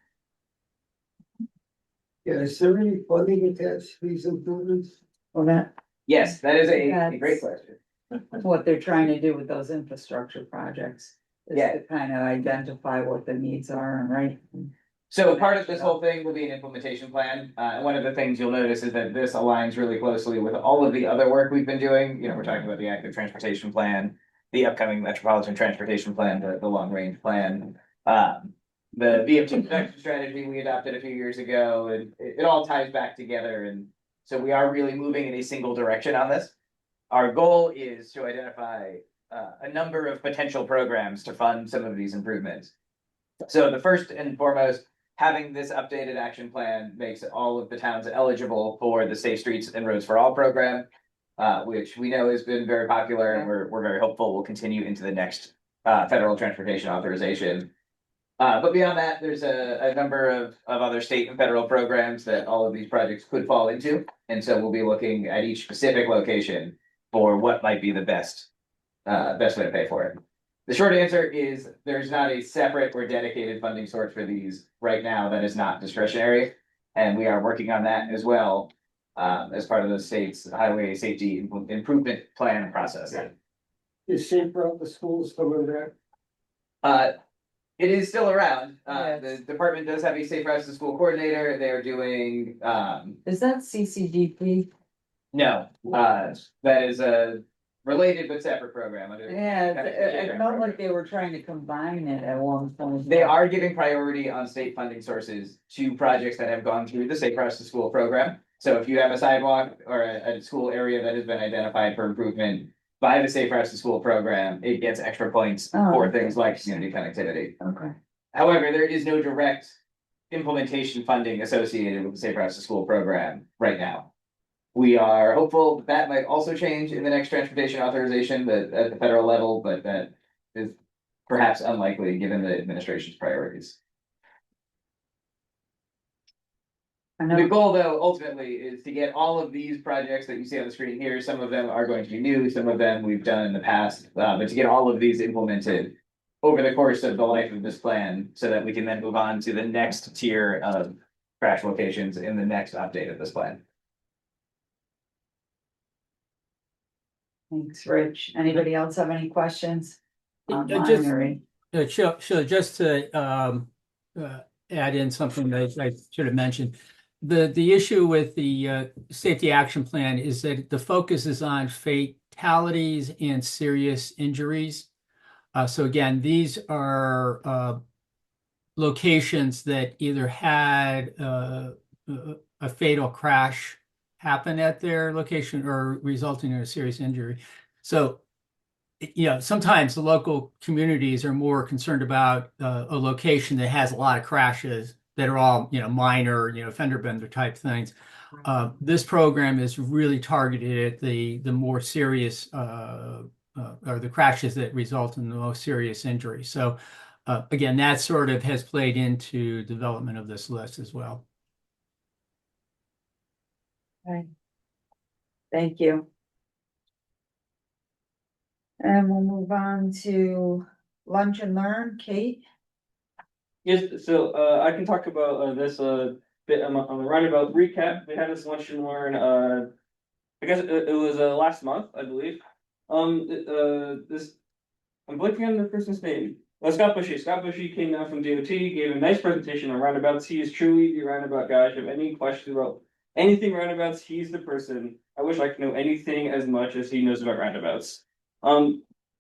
Yeah, is there any funding attached to these improvements? Well, that, Yes, that is a great question. what they're trying to do with those infrastructure projects. Is Yeah. to kind of identify what the needs are and right. So part of this whole thing will be an implementation plan. And one of the things you'll notice is that this aligns really closely with all of the other work we've been doing. You know, we're talking about the active transportation plan, the upcoming metropolitan transportation plan, the long range plan. The VFT production strategy we adopted a few years ago, and it all ties back together. And so we are really moving in a single direction on this. Our goal is to identify a number of potential programs to fund some of these improvements. So the first and foremost, having this updated action plan makes all of the towns eligible for the Safe Streets and Roads for All program, which we know has been very popular, and we're very hopeful will continue into the next federal transportation authorization. But beyond that, there's a number of other state and federal programs that all of these projects could fall into. And so we'll be looking at each specific location for what might be the best way to pay for it. The short answer is there's not a separate or dedicated funding source for these right now that is not discretionary. And we are working on that as well as part of the state's highway safety improvement plan process. Is Safe Route the schools still in there? It is still around. Yes. The department does have a Safe Routes to School coordinator. They're doing, Is that CCDP? no, that is a related but separate program. Yeah, it felt like they were trying to combine it at one point. They are giving priority on state funding sources to projects that have gone through the Safe Routes to School program. So if you have a sidewalk or a school area that has been identified for improvement by the Safe Routes to School program, it gets extra points for things like community connectivity. Okay. However, there is no direct implementation funding associated with the Safe Routes to School program right now. We are hopeful that might also change in the next transportation authorization at the federal level, but that is perhaps unlikely given the administration's priorities. I The know, goal, though, ultimately is to get all of these projects that you see on the screen here. Some of them are going to be new, some of them we've done in the past, but to get all of these implemented over the course of the life of this plan, so that we can then move on to the next tier of crash locations in the next update of this plan. thanks, Rich. Anybody else have any questions? Just- Online Sure, just to add in something that I should have mentioned. The issue with the safety action plan is that the focus is on fatalities and serious injuries. So again, these are locations that either had a fatal crash happen at their location or resulting in a serious injury. So, you know, sometimes the local communities are more concerned about a location that has a lot of crashes that are all, you know, minor, you know, fender bender type things. This program is really targeted at the more serious or the crashes that result in the most serious injury. So again, that sort of has played into development of this list as well. Okay. Thank you. And we'll move on to lunch and learn. Kate? Yes, so I can talk about this bit on the roundabout recap. We had this lunch and learn. I guess it was last month, I believe. This I'm blanking on the person's name. Scott Bushy. Scott Bushy came down from DOT, gave a nice presentation on roundabouts. He is truly the roundabout guy. If you have any questions about anything roundabouts, he's the person. I wish I could know anything as much as he knows about roundabouts.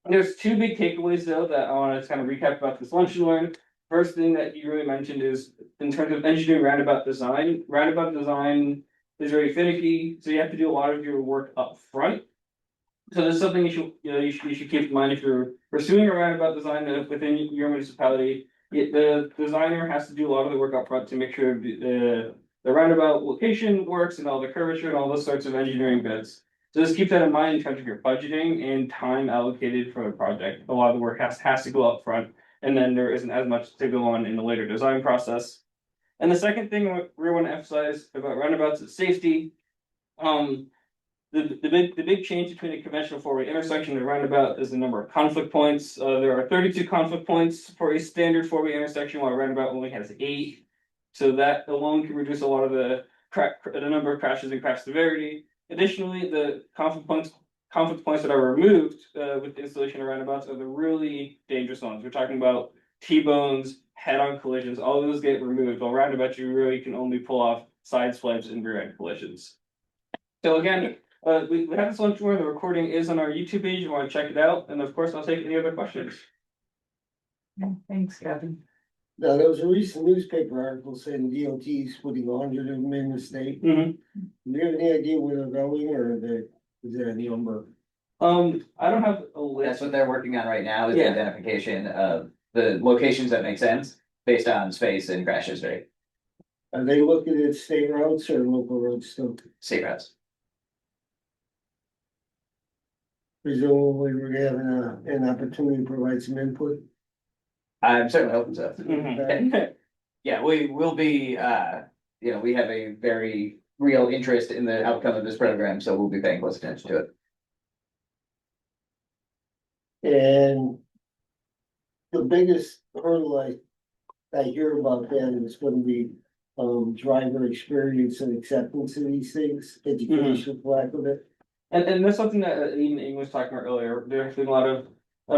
There's two big takeaways though that I want to kind of recap about this lunch and learn. First thing that he really mentioned is in terms of engineering roundabout design. Roundabout design is very finicky, so you have to do a lot of your work up front. So this is something you should keep in mind if you're pursuing a roundabout design within your municipality. The designer has to do a lot of the work up front to make sure the roundabout location works and all the curvature and all those sorts of engineering bits. So just keep that in mind in terms of your budgeting and time allocated for the project. A lot of the work has to go up front, and then there isn't as much to go on in the later design process. And the second thing we want to emphasize about roundabouts is safety. The big change between a conventional four-way intersection and a roundabout is the number of conflict points. There are 32 conflict points for a standard four-way intersection, while a roundabout only has 8. So that alone can reduce a lot of the number of crashes and crash severity. Additionally, the conflict conflict points that are removed with the installation of roundabouts are the really dangerous ones. We're talking about T-bones, head-on collisions, all those get removed. While roundabouts, you really can only pull off side swipes and rear-end collisions. So again, we have this lunch where the recording is on our YouTube page. You want to check it out, and of course, I'll take any other questions. Thanks, Kevin. Now, there was a recent newspaper article saying DOT is putting 100 of them in the state. Mm-hmm. Do you have any idea where they're going, or is there any number? I don't have a list. That's what they're working on right now, is Yeah. the identification of the locations that make sense based on space and crash history, Are they looking at state routes or local roads still? state routes. Presumably, we're having an opportunity to provide some input. I'm certainly hoping so. Mhm. Yeah, we will be, we have a very real interest in the outcome of this program, so we'll be paying close attention to it. And the biggest hurdle I hear about that is gonna be, driver experience and acceptance of these things, education, for lack of it. And that's something that even Ing was talking about earlier. There's been a lot of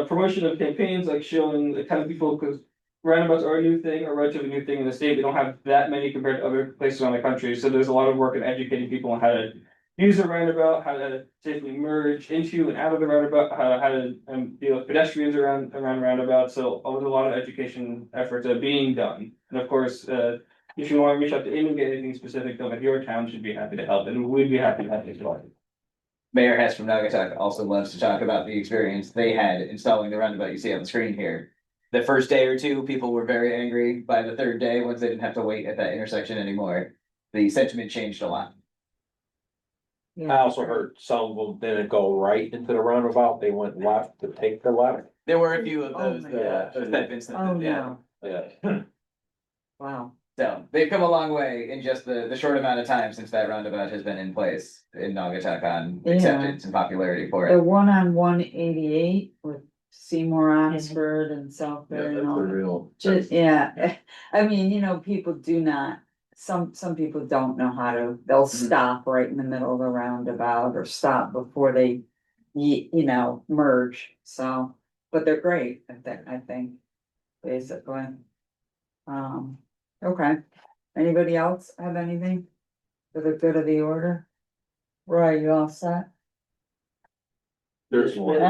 promotion of campaigns, like showing the kind of people, because roundabouts are a new thing, or relatively new thing in the state. We don't have that many compared to other places around the country. So there's a lot of work in educating people on how to use a roundabout, how to safely merge into and out of the roundabout, how to deal with pedestrians around roundabouts. So there's a lot of education efforts being done. And of course, if you want to reach out to Ing and get anything specific, though, your town should be happy to help, and we'd be happy to help as well. Mayor Hess from Naugatuck also loves to talk about the experience they had installing the roundabout you see on the screen here. The first day or two, people were very angry. By the third day, once they didn't have to wait at that intersection anymore, the sentiment changed a lot. I also heard some of them didn't go right into the roundabout, they went left to take the left. There were a few of Oh those, my those type Oh, instances, yeah. no, Yeah. wow. So they've come a long way in just the short amount of time since that roundabout has been in place in Naugatuck on Yeah. acceptance and popularity for The it. one on 188 with Seymour, Oxford and South Yeah, Bend that's and a all. real. Just, yeah, I mean, people do not, some people don't know how to, they'll stop right in the middle of the roundabout or stop before they, merge, so, but they're great, I think, basically. Okay, anybody else have anything for the good of the order? Roy, you all set? There's one.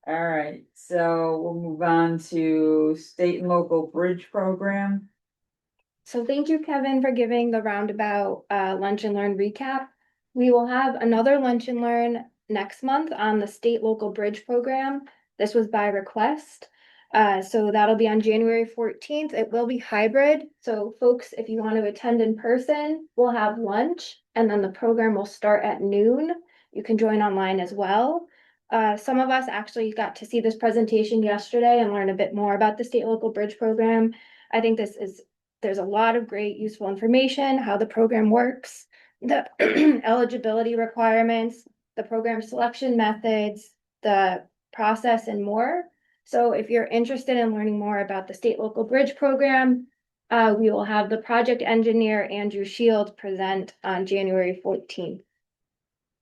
All right, so we'll move on to state and local bridge program. So thank you, Kevin, for giving the roundabout lunch and learn recap. We will have another lunch and learn next month on the state local bridge program. This was by request. So that'll be on January 14th. It will be hybrid. So folks, if you want to attend in person, we'll have lunch and then the program will start at noon. You can join online as well. Some of us actually got to see this presentation yesterday and learn a bit more about the state local bridge program. I think there's a lot of great useful information, how the program works, the eligibility requirements, the program selection methods, the process and more. So if you're interested in learning more about the state local bridge program, we will have the project engineer, Andrew Shield, present on January 14th.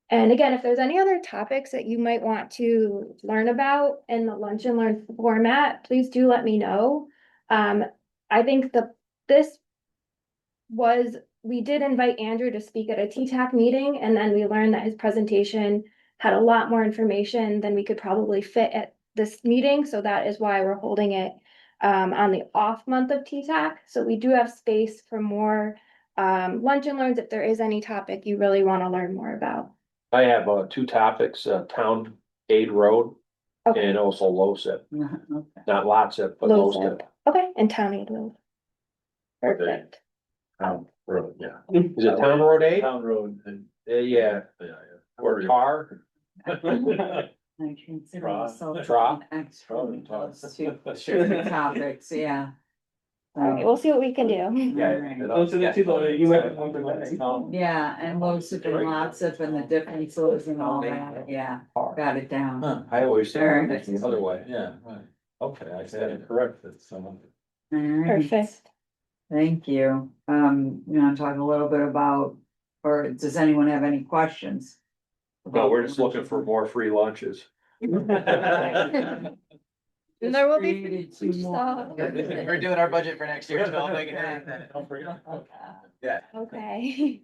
And again, if there's any other topics that you might want to learn about in the lunch and learn format, please do let me know. I think we did invite Andrew to speak at a TTAC meeting, and then we learned that his presentation had a lot more information than we could probably fit at this meeting. So that is why we're holding it on the off month of TTAC. So we do have space for more lunch and learns if there is any topic you really want to learn more about. I have two topics, Town Aid Road Okay. and also LoSiP, Okay. not LoTSIP, but LoSiP. LoSiP. Okay, and Town Aid Road. Perfect. Town Road, yeah. Is it Town Road 8? Town Road. Yeah. Or tar. I consider myself Tra. an expert in those two topics, yeah. All right, we'll see what we can do. Alright. Those are the two that you might want to Yeah, and LoSiP and LoTSIP and the differences and all that, yeah, got it down. I always say Alright. it's the other way. Yeah, right. Okay, I said it corrected, so. Alright. Perfect. Thank you. You wanna talk a little bit about Or does anyone have any questions? No, we're just looking for more free lunches. And there will be Created free two more. stuff. We're doing our budget for next year, so I'll make it happen. Yeah. Okay.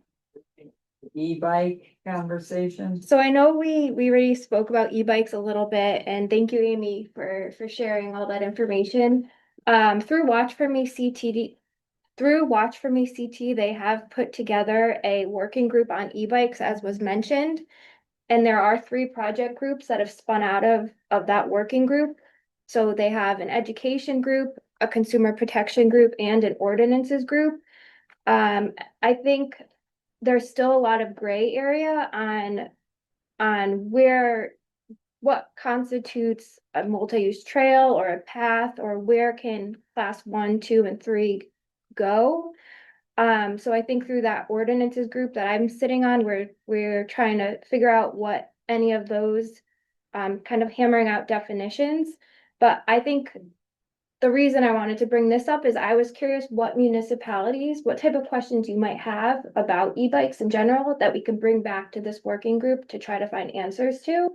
E-bike conversation. So I know we already spoke about e-bikes a little bit, and thank you, Amy, for sharing all that information. Through Watch For Me CTD, they have put together a working group on e-bikes, as was mentioned. And there are 3 project groups that have spun out of that working group. So they have an education group, a consumer protection group, and an ordinances group. I think there's still a lot of gray area on what constitutes a multi-use trail or a path, or where can class 1, 2, and 3 go. So I think through that ordinances group that I'm sitting on, we're trying to figure out what any of those, kind of hammering out definitions. But I think the reason I wanted to bring this up is I was curious what type of questions you might have about e-bikes in general that we could bring back to this working group to try to find answers to.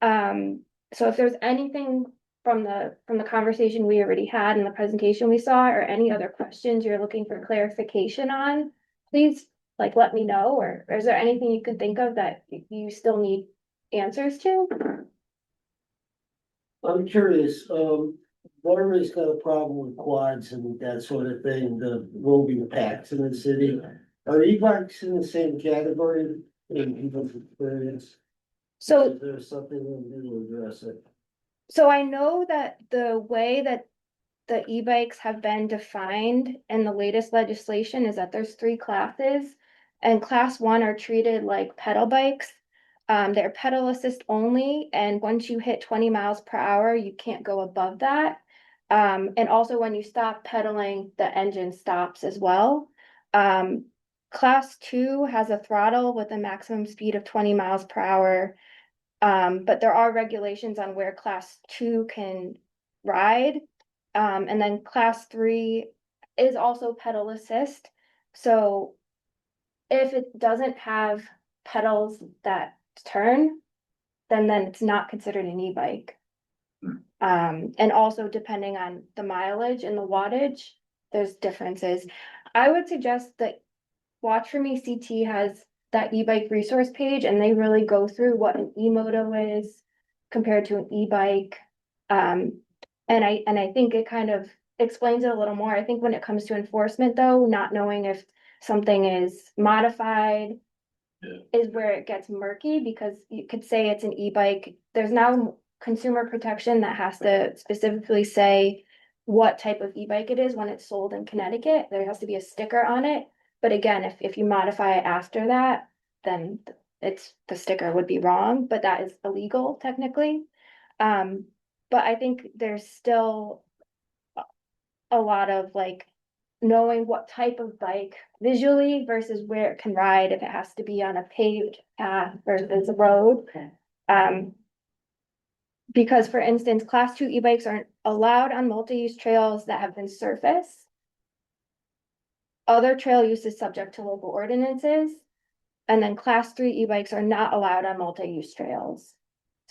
So if there's anything from the conversation we already had and the presentation we saw, or any other questions you're looking for clarification on, please let me know, or is there anything you could think of that you still need answers to? I'm curious, Waterbury's got a problem with quads and that sort of thing, the roving packs in the city. Are e-bikes in the same category in people's experience? So Is there something we do to address it? So I know that the way that the e-bikes have been defined in the latest legislation is that there's 3 classes, and class 1 are treated like pedal bikes. They're pedal assist only, and once you hit 20 miles per hour, you can't go above that. And also when you stop pedaling, the engine stops as well. Class 2 has a throttle with a maximum speed of 20 miles per hour. But there are regulations on where class 2 can ride. And then class 3 is also pedal assist. So if it doesn't have pedals that turn, then it's not considered an e-bike. And also depending on the mileage and the wattage, there's differences. I would suggest that Watch For Me CT has that e-bike resource page, and they really go through what an e-moto is compared to an e-bike. And I think it kind of explains it a little more. I think when it comes to enforcement though, not knowing if something is modified is where it gets murky, because you could say it's an e-bike. There's now consumer protection that has to specifically say what type of e-bike it is when it's sold in Connecticut. There has to be a sticker on it. But again, if you modify it after that, then the sticker would be wrong, but that is illegal technically. But I think there's still a lot of knowing what type of bike visually versus where it can ride, if it has to be on a paved path versus a road. Because for instance, class 2 e-bikes aren't allowed on multi-use trails that have been surfaced. Other trail use is subject to local ordinances. And then class 3 e-bikes are not allowed on multi-use trails.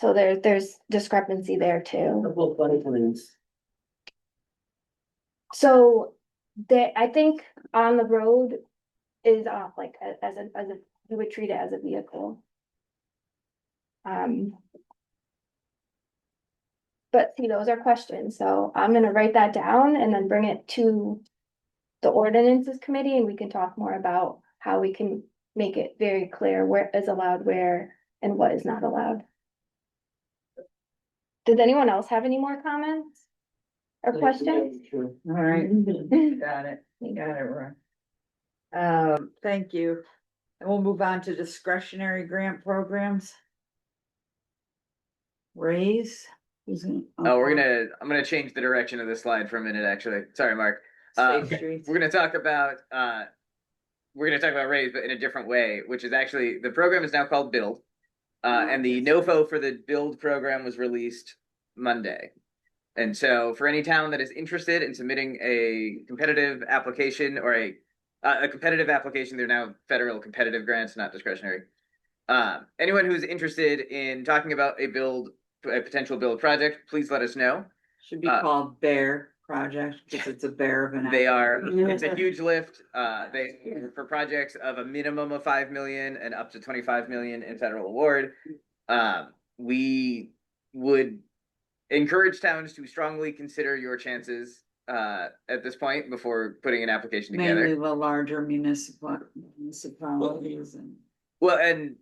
So there's discrepancy there too. Couple of funny things. So I think on the road is as you would treat it as a vehicle. But see, those are questions, so I'm gonna write that down and then bring it to the ordinances committee, and we can talk more about how we can make it very clear where is allowed where and what is not allowed. Does anyone else have any more comments or questions? Sure. All right, you got it, Ron. Thank you. And we'll move on to discretionary grant programs. Raise. I'm gonna change the direction of the slide for a minute, actually. Sorry, Mark. Safe Streets. We're gonna talk about raise, but in a different way, which is actually, the program is now called Build. And the NOFO for the Build program was released Monday. And so for any town that is interested in submitting a competitive application or a A competitive application. They're now federal competitive grants, not discretionary. Anyone who's interested in talking about a potential build project, please let us know. Should be called Bear Project, because it's a bear of an. It's a huge lift. For projects of a minimum of 5 million and up to 25 million in federal award. We would encourage towns to strongly consider your chances at this point before putting an application together. Mainly the larger municipalities and. Well, and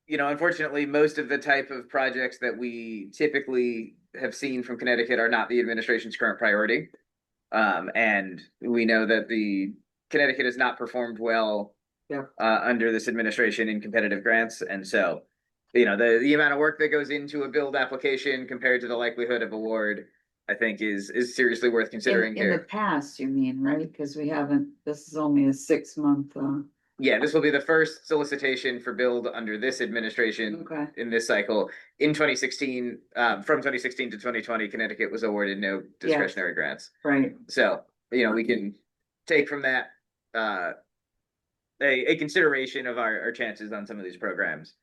unfortunately, most of the type of projects that we typically have seen from Connecticut are not the administration's current priority. And we know that Connecticut has not performed well under this administration in competitive grants. And so, the amount of work that goes into a build application compared to the likelihood of award, I think is seriously worth considering in the past, you mean, right? Because this is only a 6-month. Yeah, this will be the first solicitation for build under this administration in this cycle. In 2016, from 2016 to 2020, Connecticut was awarded no discretionary grants. Right. So, we can take from that a consideration of our chances on some of these programs.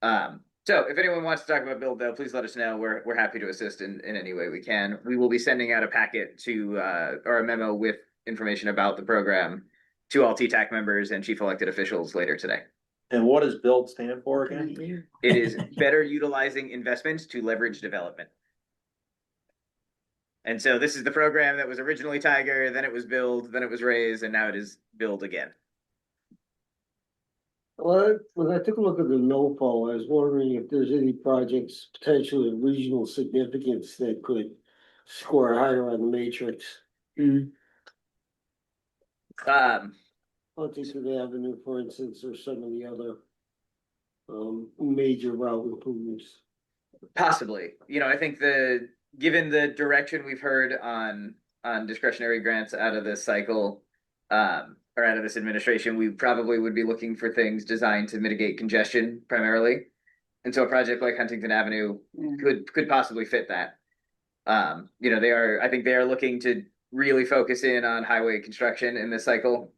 So if anyone wants to talk about build, though, please let us know. We're happy to assist in any way we can. We will be sending out a packet or a memo with information about the program to all TTAC members and chief elected officials later today. And what does BUILD stand for again? It is better utilizing investments to leverage development. And so this is the program that was originally Tiger, then it was BUILD, then it was RAISE, and now it is BUILD again. Well, when I took a look at the no-fall, I was wondering if there's any projects potentially of regional significance that could score higher on the matrix. Huntington Avenue, for instance, or some of the other major route improvements. Possibly. I think given the direction we've heard on discretionary grants out of this cycle, or out of this administration, we probably would be looking for things designed to mitigate congestion primarily. And so a project like Huntington Avenue could possibly fit that. I think they are looking to really focus in on highway construction in this cycle.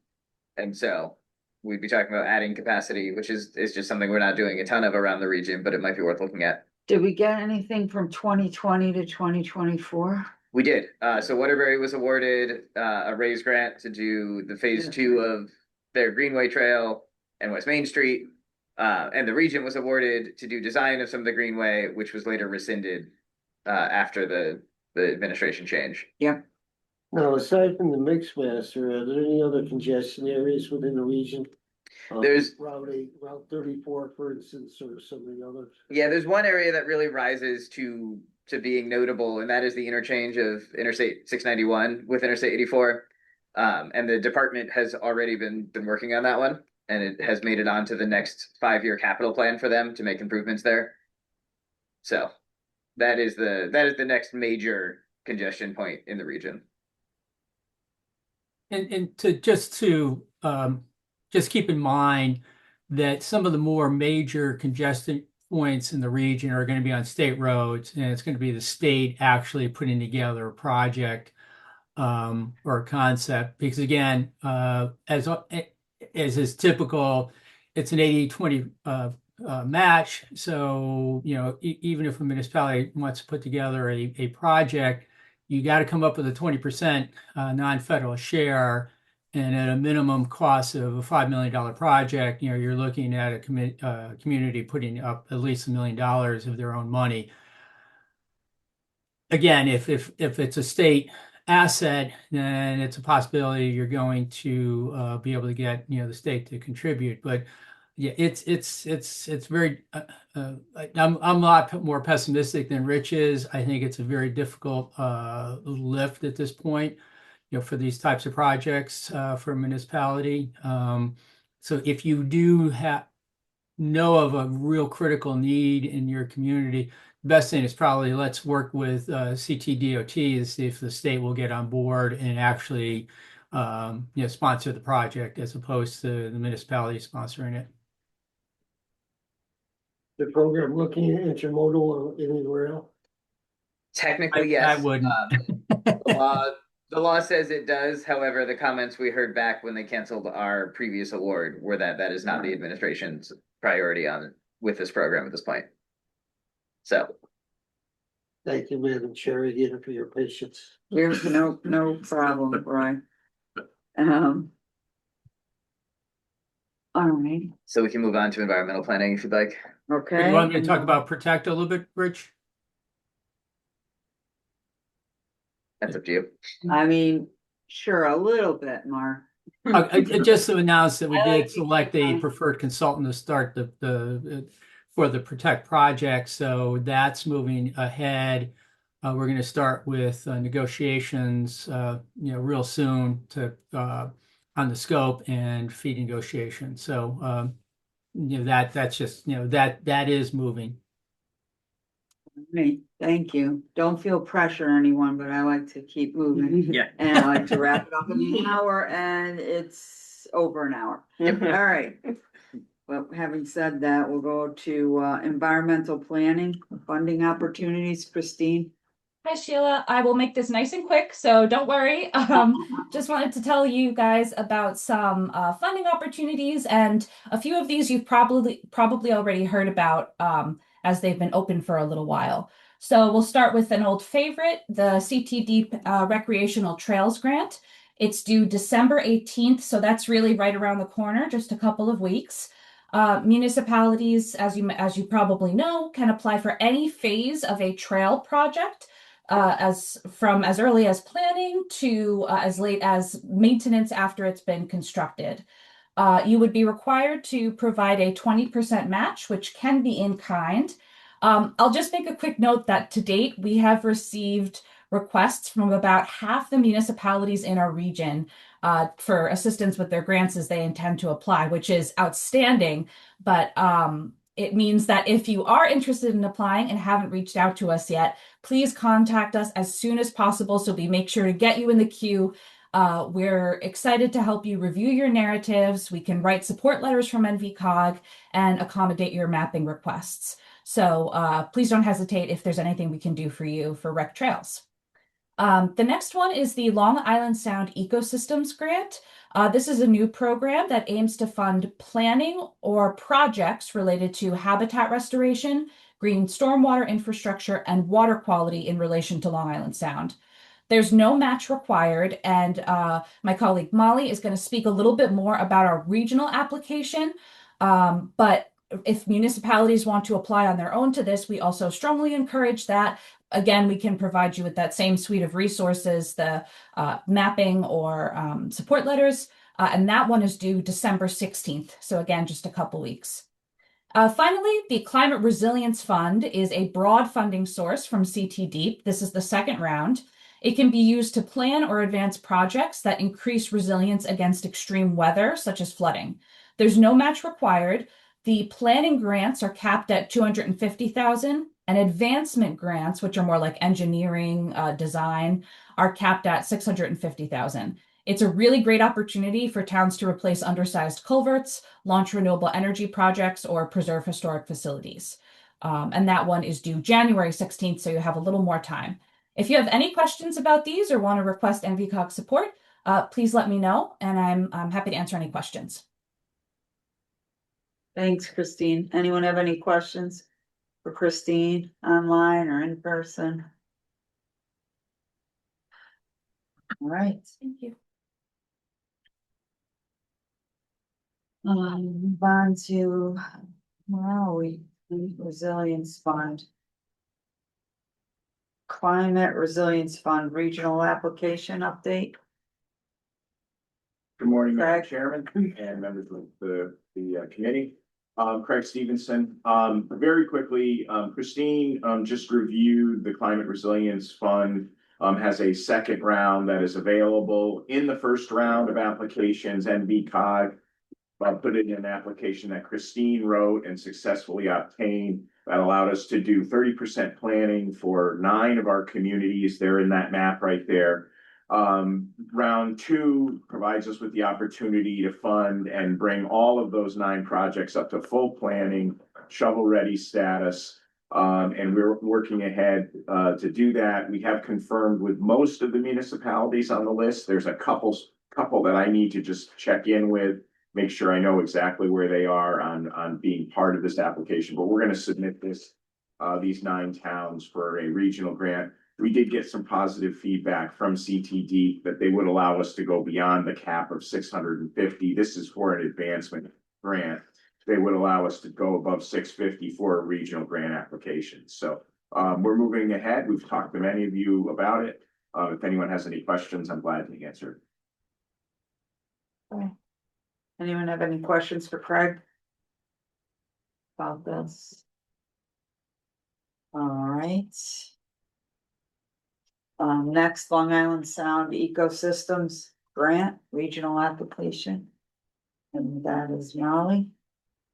And so we'd be talking about adding capacity, which is just something we're not doing a ton of around the region, but it might be worth looking at. Did we get anything from 2020 to 2024? We did. So Waterbury was awarded a RAISE grant to do the phase 2 of their Greenway Trail and West Main Street. And the region was awarded to do design of some of the Greenway, which was later rescinded after the administration change. Yep. Now, aside from the mix master, are there any other congestion areas within the region? There's Route 34, for instance, or some of the others. Yeah, there's one area that really rises to being notable, and that is the interchange of Interstate 691 with Interstate 84. And the department has already been working on that one, and it has made it onto the next 5-year capital plan for them to make improvements there. So that is the next major congestion point in the region. And just keep in mind that some of the more major congestion points in the region are going to be on state roads, and it's going to be the state actually putting together a project or a concept. Because again, as is typical, it's an 80-20 match. So even if a municipality wants to put together a project, you got to come up with a 20% non-federal share, and at a minimum cost of a $5 million project, you're looking at a community putting up at least $1 million of their own money. Again, if it's a state asset, then it's a possibility you're going to be able to get the state to contribute. But yeah, it's very. I'm a lot more pessimistic than Rich is. I think it's a very difficult lift at this point, for these types of projects for a municipality. So if you do know of a real critical need in your community, the best thing is probably let's work with CTDOT to see if the state will get on board and actually sponsor the project as opposed to the municipality sponsoring it. The program looking at intermodal anywhere else? Technically, yes. I wouldn't. The law says it does, however, the comments we heard back when they canceled our previous award were that that is not the administration's priority on with this program at this point. So, Thank you, Madam Chair, again for your patience. There's no problem, Brian. All right, so we can move on to environmental planning if you'd like. okay. You want me to talk about Protect a little bit, Rich? That's up to you. I mean, sure, a little bit, Mark. Just to announce that we I like did select a preferred consultant to start the for the Protect project, so that's moving ahead. We're going to start with negotiations, real soon to on the scope and fee negotiation. So, that's just that is moving. Great, thank you. Don't feel pressure, anyone, but I like to keep moving. Yeah. And I like to wrap it up in an hour, and it's over an hour. All right. Well, having said that, we'll go to environmental planning, funding opportunities. Christine? Hi Sheila, I will make this nice and quick, so don't worry. Just wanted to tell you guys about some funding opportunities, and a few of these you've probably already heard about as they've been open for a little while. So we'll start with an old favorite, the CTD Recreational Trails Grant. It's due December 18th, so that's really right around the corner, just a couple of weeks. Municipalities, as you probably know, can apply for any phase of a trail project. As early as planning to as late as maintenance after it's been constructed. You would be required to provide a 20% match, which can be in kind. I'll just make a quick note that to date, we have received requests from about half the municipalities in our region for assistance with their grants as they intend to apply, which is outstanding. But it means that if you are interested in applying and haven't reached out to us yet, please contact us as soon as possible so we make sure to get you in the queue. We're excited to help you review your narratives. We can write support letters from NVCOG and accommodate your mapping requests. So please don't hesitate if there's anything we can do for you for rec trails. The next one is the Long Island Sound Ecosystems Grant. This is a new program that aims to fund planning or projects related to habitat restoration, green stormwater infrastructure, and water quality in relation to Long Island Sound. There's no match required, and my colleague Molly is going to speak a little bit more about our regional application. But if municipalities want to apply on their own to this, we also strongly encourage that. Again, we can provide you with that same suite of resources, the mapping or support letters, and that one is due December 16th. So again, just a couple weeks. Finally, the Climate Resilience Fund is a broad funding source from CT Deep. This is the second round. It can be used to plan or advance projects that increase resilience against extreme weather, such as flooding. There's no match required. The planning grants are capped at $250,000, and advancement grants, which are more like engineering, design, are capped at $650,000. It's a really great opportunity for towns to replace undersized culverts, launch renewable energy projects, or preserve historic facilities. And that one is due January 16th, so you have a little more time. If you have any questions about these or want to request NVCOG support, please let me know, and I'm happy to answer any questions. Thanks, Christine. Anyone have any questions for Christine online or in person? All right. Thank you. Move on to, where are we? Resilience Fund. Climate Resilience Fund Regional Application Update. Good morning, Madam Craig. Chairman and members of the committee. Craig Stevenson. Very quickly, Christine just reviewed the Climate Resilience Fund. Has a second round that is available. In the first round of applications, NVCOG put in an application that Christine wrote and successfully obtained that allowed us to do 30% planning for 9 of our communities. They're in that map right there. Round 2 provides us with the opportunity to fund and bring all of those 9 projects up to full planning, shovel-ready status. And we're working ahead to do that. We have confirmed with most of the municipalities on the list. There's a couple that I need to just check in with, make sure I know exactly where they are on being part of this application. But we're going to submit these 9 towns for a regional grant. We did get some positive feedback from CTD that they would allow us to go beyond the cap of 650. This is for an advancement grant. They would allow us to go above 650 for a regional grant application. So we're moving ahead. We've talked to many of you about it. If anyone has any questions, I'm glad to answer. Anyone have any questions for Craig? About this? All right. Next, Long Island Sound Ecosystems Grant Regional Application. And that is Molly.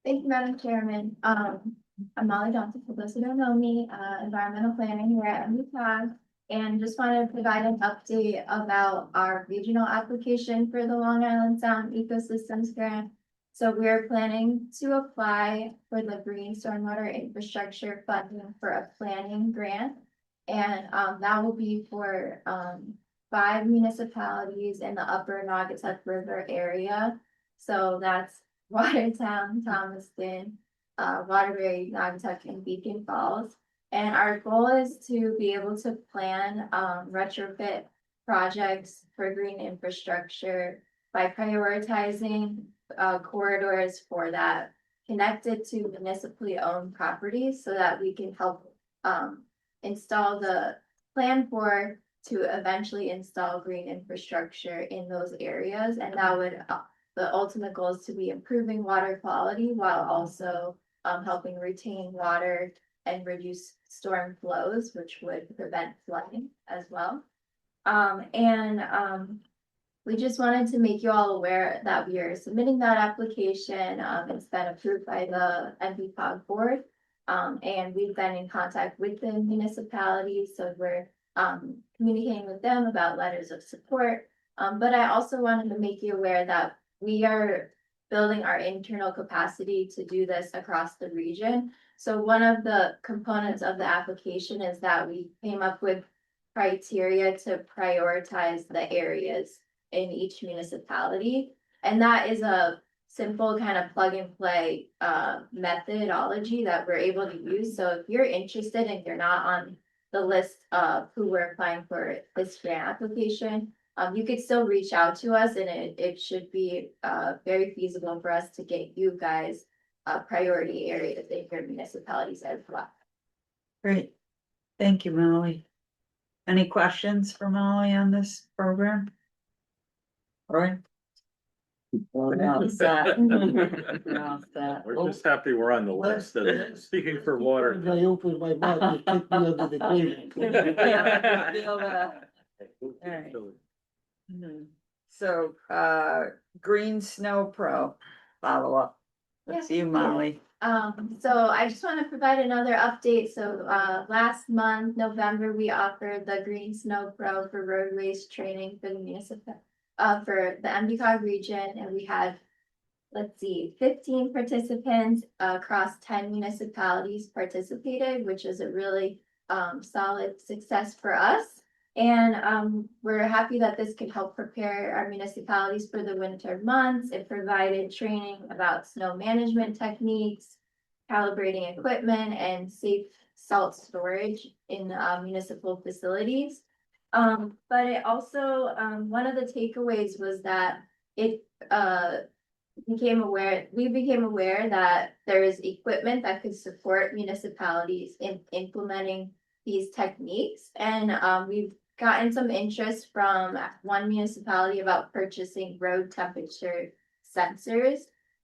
Thank you, Madam Chairman. I'm Molly Johnson, for those who don't know me, environmental planner here at NVCOG, and just wanted to provide an update about our regional application for the Long Island Sound Ecosystems Grant. So we're planning to apply for the green stormwater infrastructure funding for a planning grant. And that will be for 5 municipalities in the upper Naugatuck River area. So that's Watertown, Thomaston, Waterbury, Naugatuck, and Beacon Falls. And our goal is to be able to plan retrofit projects for green infrastructure by prioritizing corridors for that connected to municipally owned properties so that we can help install to eventually install green infrastructure in those areas. And that would the ultimate goal is to be improving water quality while also helping retain water and reduce storm flows, which would prevent flooding as well. We just wanted to make you all aware that we are submitting that application. It's been approved by the NVCOG board. And we've been in contact with the municipalities, so we're communicating with them about letters of support. But I also wanted to make you aware that we are building our internal capacity to do this across the region. So one of the components of the application is that we came up with criteria to prioritize the areas in each municipality. And that is a simple kind of plug and play methodology that we're able to use. So if you're interested and you're not on the list of who we're applying for this grant application, you could still reach out to us, and it should be very feasible for us to get you guys priority areas in your municipalities as well. Great. Thank you, Molly. Any questions for Molly on this program? All right. We're all set. We're all set. We're just happy we're on the list. Speaking for water. I opened my mouth, it kicked me under the table. Yeah, I feel that. All right. So, Green Snow Pro follow-up. That's you, Molly. So I just want to provide another update. So last month, November, we offered the Green Snow Pro for roadways training for the for the NVCOG region, and we had, 15 participants across 10 municipalities participated, which is a really solid success for us. And we're happy that this could help prepare our municipalities for the winter months. It provided training about snow management techniques, calibrating equipment, and safe salt storage in municipal facilities. But it also, one of the takeaways was that we became aware that there is equipment that could support municipalities in implementing these techniques. And we've gotten some interest from one municipality about purchasing road temperature sensors.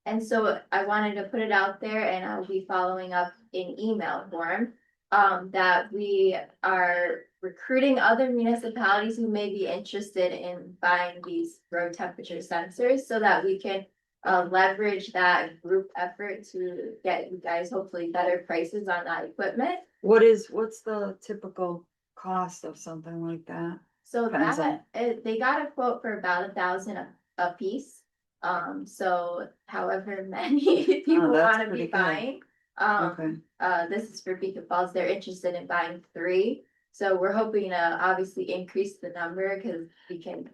And so I wanted to put it out there, and I'll be following up in email form, that we are recruiting other municipalities who may be interested in buying these road temperature sensors so that we can leverage that group effort to get you guys hopefully better prices on that equipment. What's the typical cost of something like that? So they got a quote for about $1,000 a piece. So however many people want to be buying. Okay. This is for Beacon Falls. They're interested in buying 3. So we're hoping to obviously increase the number because we can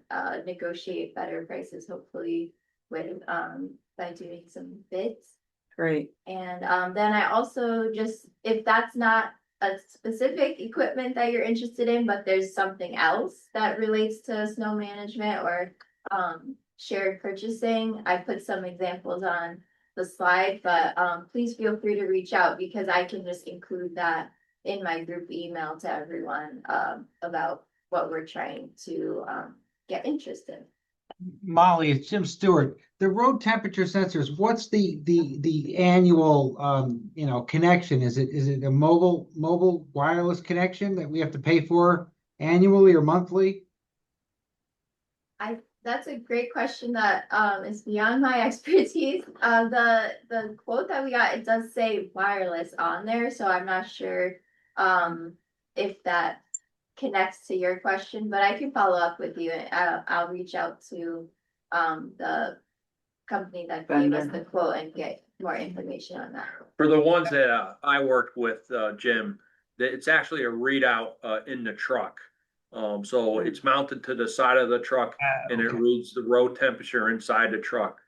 negotiate better prices hopefully with by doing some bids. Great. And then I also just, if that's not a specific equipment that you're interested in, but there's something else that relates to snow management or shared purchasing, I put some examples on the slide, but please feel free to reach out because I can just include that in my group email to everyone about what we're trying to get interested. Molly, it's Jim Stewart. The road temperature sensors, what's the annual connection? Is it a mobile wireless connection that we have to pay for annually or monthly? That's a great question that is beyond my expertise. The quote that we got, it does say wireless on there, so I'm not sure if that connects to your question, but I can follow up with you. I'll reach out to the company that gave us the quote and get more information on that. For the ones that I worked with, Jim, it's actually a readout in the truck. So it's mounted to the side of the truck and it reads the road temperature inside the truck.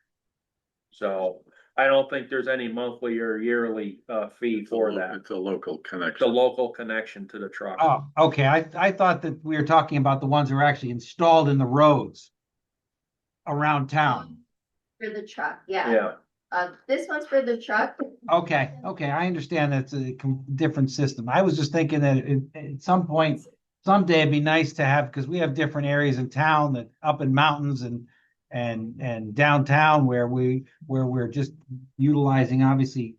So I don't think there's any monthly or yearly fee for that. It's a local connection. The local connection to the truck. Oh, okay. I thought that we were talking about the ones that are actually installed in the roads around town. For the truck, yeah. Yeah. This one's for the truck. Okay, I understand that's a different system. I was just thinking that at some point, someday it'd be nice to have, because we have different areas in town that up in mountains and downtown where we're just utilizing obviously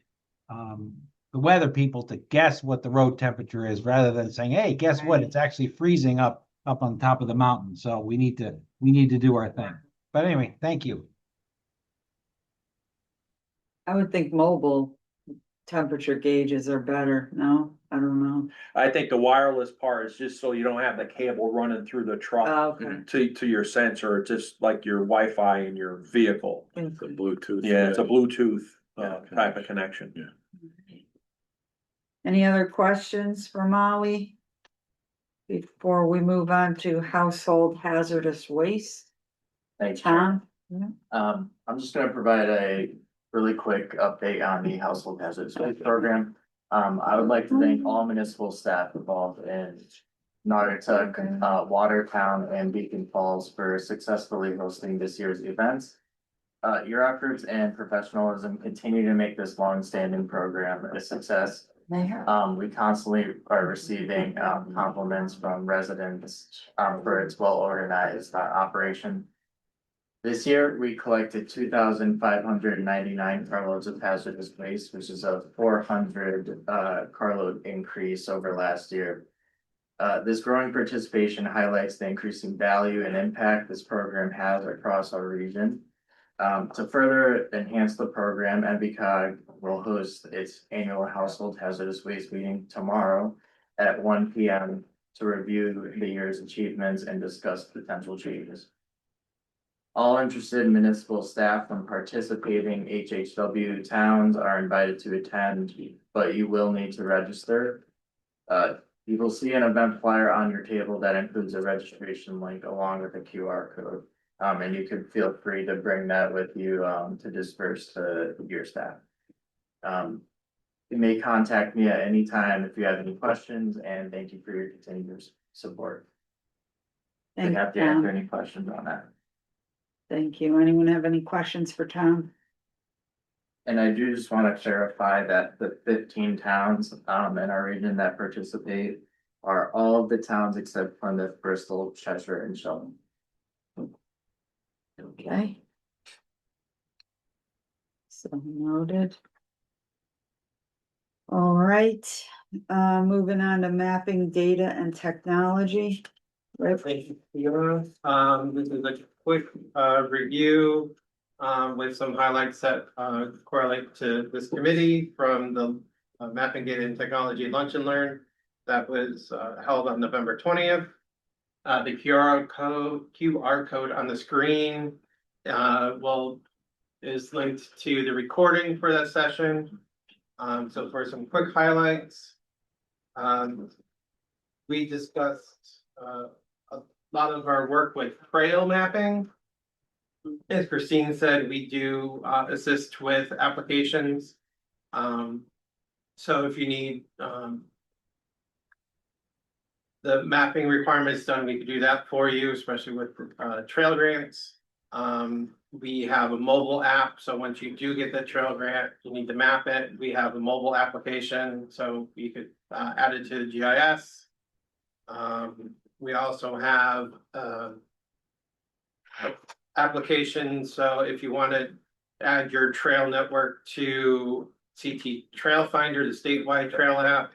the weather people to guess what the road temperature is rather than saying, hey, guess what? It's actually freezing up on top of the mountain. So we need to do our thing. But anyway, thank you. I would think mobile temperature gauges are better. No, I don't know. I think the wireless part is just so you don't have the cable running through the truck to your sensor. It's just like your Wi-Fi in your vehicle. It's a Bluetooth. Yeah, it's a Bluetooth type of connection. Yeah. Any other questions for Molly? Before we move on to household hazardous waste? Thanks, Tom? I'm just gonna provide a really quick update on the household hazardous waste program. I would like to thank all municipal staff involved in Naugatuck, Watertown, and Beacon Falls for successfully hosting this year's events. Your efforts and professionalism continue to make this long-standing program a success. We constantly are receiving compliments from residents for its well-organized operation. This year, we collected 2,599 carloads of hazardous waste, which is a 400 carload increase over last year. This growing participation highlights the increasing value and impact this program has across our region. To further enhance the program, NVCOG will host its annual household hazardous waste meeting tomorrow at 1 p.m. to review the year's achievements and discuss potential changes. All interested municipal staff from participating HHW towns are invited to attend, but you will need to register. You will see an event flyer on your table that includes a registration link along with a QR code. And you can feel free to bring that with you to disperse to your staff. You may contact me at any time if you have any questions, and thank you for your continued support. I have to answer any questions on that. Thank you. Anyone have any questions for Tom? And I do just want to clarify that the 15 towns in our region that participate are all of the towns except Plymouth, Bristol, Cheshire, and Shelton. Okay. So noted. All right, moving on to mapping data and technology. Right. Thank you, Fiona. This is a quick review with some highlights that correlate to this committee from the Mapping Data and Technology Lunch and Learn that was held on November 20th. The QR code on the screen is linked to the recording for that session. So for some quick highlights, we discussed a lot of our work with trail mapping. As Christine said, we do assist with applications. So if you need the mapping requirements done, we could do that for you, especially with trail grants. We have a mobile app, so once you do get the trail grant, you need to map it. We have a mobile application, so you could add it to the GIS. We also have application, so if you want to add your trail network to CT Trail Finder, the statewide trail app,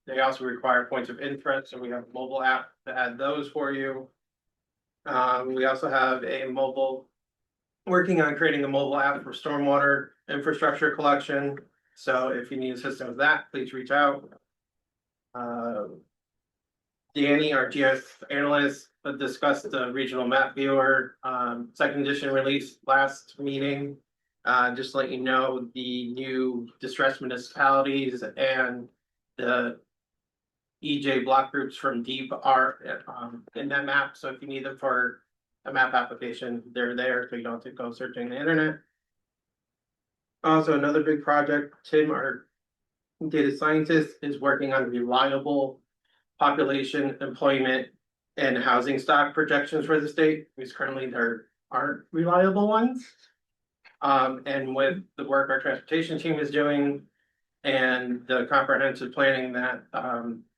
they also require points of interest, so we have a mobile app to add those for you. We also have working on creating a mobile app for stormwater infrastructure collection. So if you need assistance with that, please reach out. Danny, our GIS analyst, discussed the regional map viewer, second edition release last meeting. Just to let you know, the new distressed municipalities and the EJ block groups from DEEP are in that map. So if you need them for a map application, they're there, so you don't have to go searching the internet. Also, another big project, Tim, our data scientist, is working on reliable population, employment, and housing stock projections for the state, because currently there aren't reliable ones. And with the work our transportation team is doing and the comprehensive planning that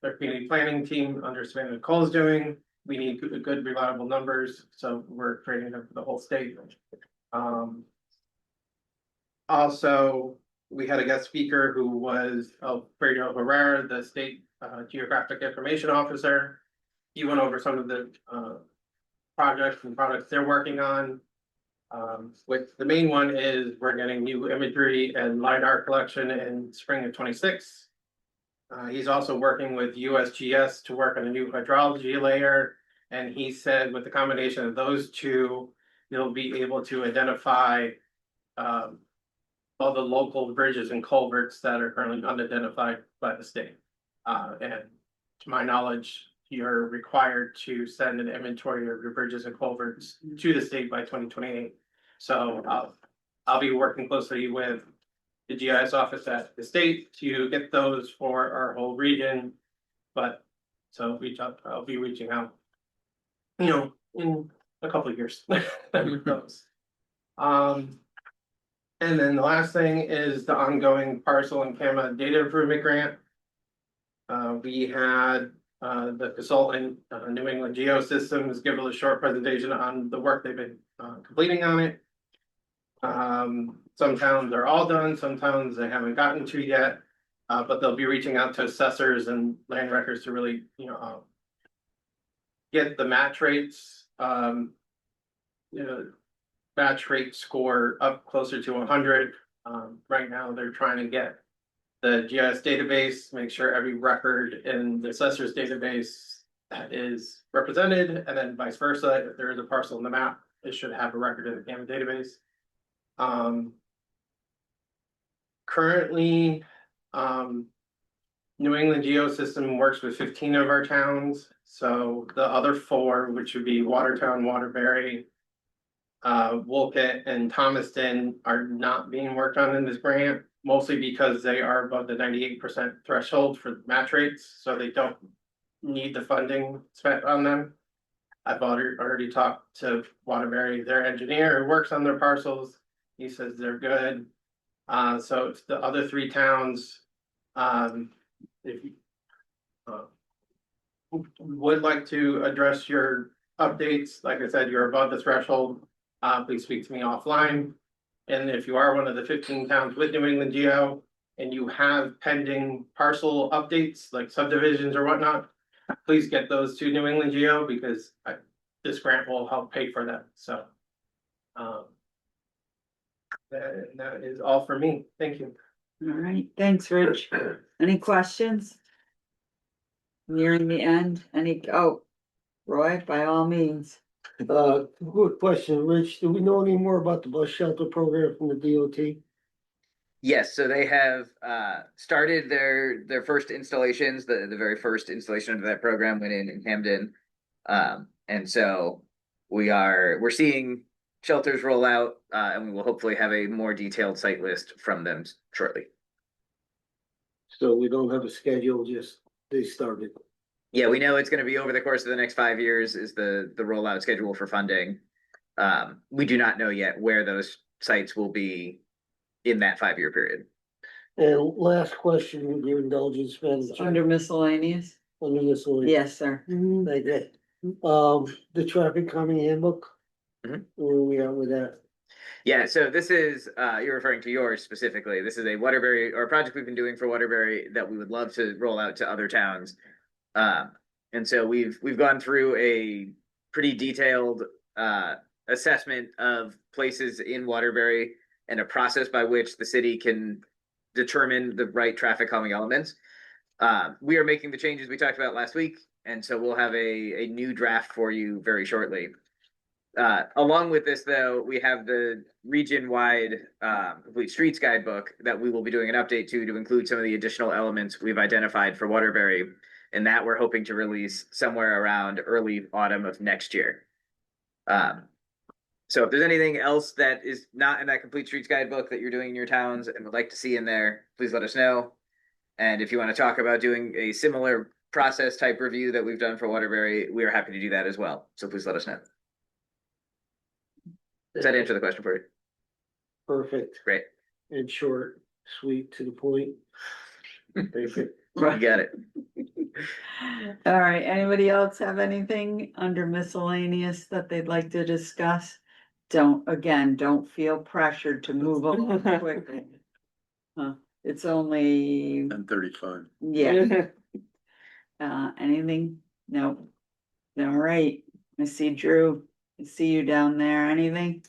their community planning team under Savannah Nicole is doing, we need good reliable numbers, so we're creating them for the whole state. Also, we had a guest speaker who was Alfredo Herrera, the state geographic information officer. He went over some of the projects and products they're working on. With the main one is we're getting new imagery and LiDAR collection in spring of 26. He's also working with USGS to work on a new hydrology layer. And he said with the combination of those two, you'll be able to identify all the local bridges and culverts that are currently unidentified by the state. And to my knowledge, you're required to send an inventory of your bridges and culverts to the state by 2028. So I'll be working closely with the GIS office at the state to get those for our whole region. But so I'll be reaching out, in a couple of years with those. And then the last thing is the ongoing parcel and camera data improvement grant. We had the consultant, New England Geosystems, give a short presentation on the work they've been completing on it. Some towns are all done, some towns they haven't gotten to yet, but they'll be reaching out to assessors and land records to really, get the match rates, match rate score up closer to 100. Right now, they're trying to get the GIS database, make sure every record in the assessor's database is represented, and then vice versa. If there is a parcel in the map, it should have a record in the CAMA database. Currently, New England Geosystem works with 15 of our towns. So the other 4, which would be Watertown, Waterbury, Wolcott, and Thomaston, are not being worked on in this grant, mostly because they are above the 98% threshold for match rates, so they don't need the funding spent on them. I've already talked to Waterbury, their engineer who works on their parcels. He says they're good. So it's the other 3 towns. If you would like to address your updates, like I said, you're above the threshold. Please speak to me offline. And if you are one of the 15 towns with New England Geo and you have pending parcel updates like subdivisions or whatnot, please get those to New England Geo because this grant will help pay for that. So that is all for me. Thank you. All right, thanks, Rich. Any questions? Nearing the end, Roy, by all means. Good question, Rich. Do we know any more about the bus shelter program from the DOT? Yes, so they have started their first installations. The very first installation of that program went in Camden. And so we're seeing shelters roll out, and we will hopefully have a more detailed site list from them shortly. So we don't have a schedule, just they started. Yeah, we know it's going to be over the course of the next 5 years is the rollout schedule for funding. We do not know yet where those sites will be in that 5-year period. And last question, with your indulgence, Madam Chair. Under miscellaneous? Under miscellaneous. Yes, sir. Thank you. The traffic calming handbook. Mhm. Where are we at with that? Yeah, so this is you're referring to yours specifically. This is a Waterbury or a project we've been doing for Waterbury that we would love to roll out to other towns. And so we've gone through a pretty detailed assessment of places in Waterbury and a process by which the city can determine the right traffic calming elements. We are making the changes we talked about last week, and so we'll have a new draft for you very shortly. Along with this, though, we have the region-wide complete streets guidebook that we will be doing an update to include some of the additional elements we've identified for Waterbury, and that we're hoping to release somewhere around early autumn of next year. So if there's anything else that is not in that complete streets guidebook that you're doing in your towns and would like to see in there, please let us know. And if you want to talk about doing a similar process type review that we've done for Waterbury, we are happy to do that as well. So please let us know. Does that answer the question for you? Perfect. Great. And short, sweet, to the point. Perfect. You got it. All right, anybody else have anything under miscellaneous that they'd like to discuss? Don't feel pressured to move along quickly. It's only, 10:35. yeah. Anything? No. All right, I see Drew, I see you down there, anything?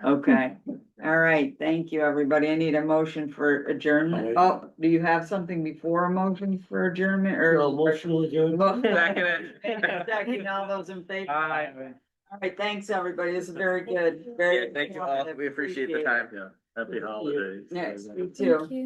Okay, all right, thank you, everybody. I need a motion for adjournment. Oh, do you have something before a motion for adjournment or? No, motion to adjourn. Second, all those in favor? Aye. All right, thanks, everybody. This is very good. Very. Yeah, thank you all. We appreciate the time. Yeah. Happy holidays. Yes, you too. Thank you.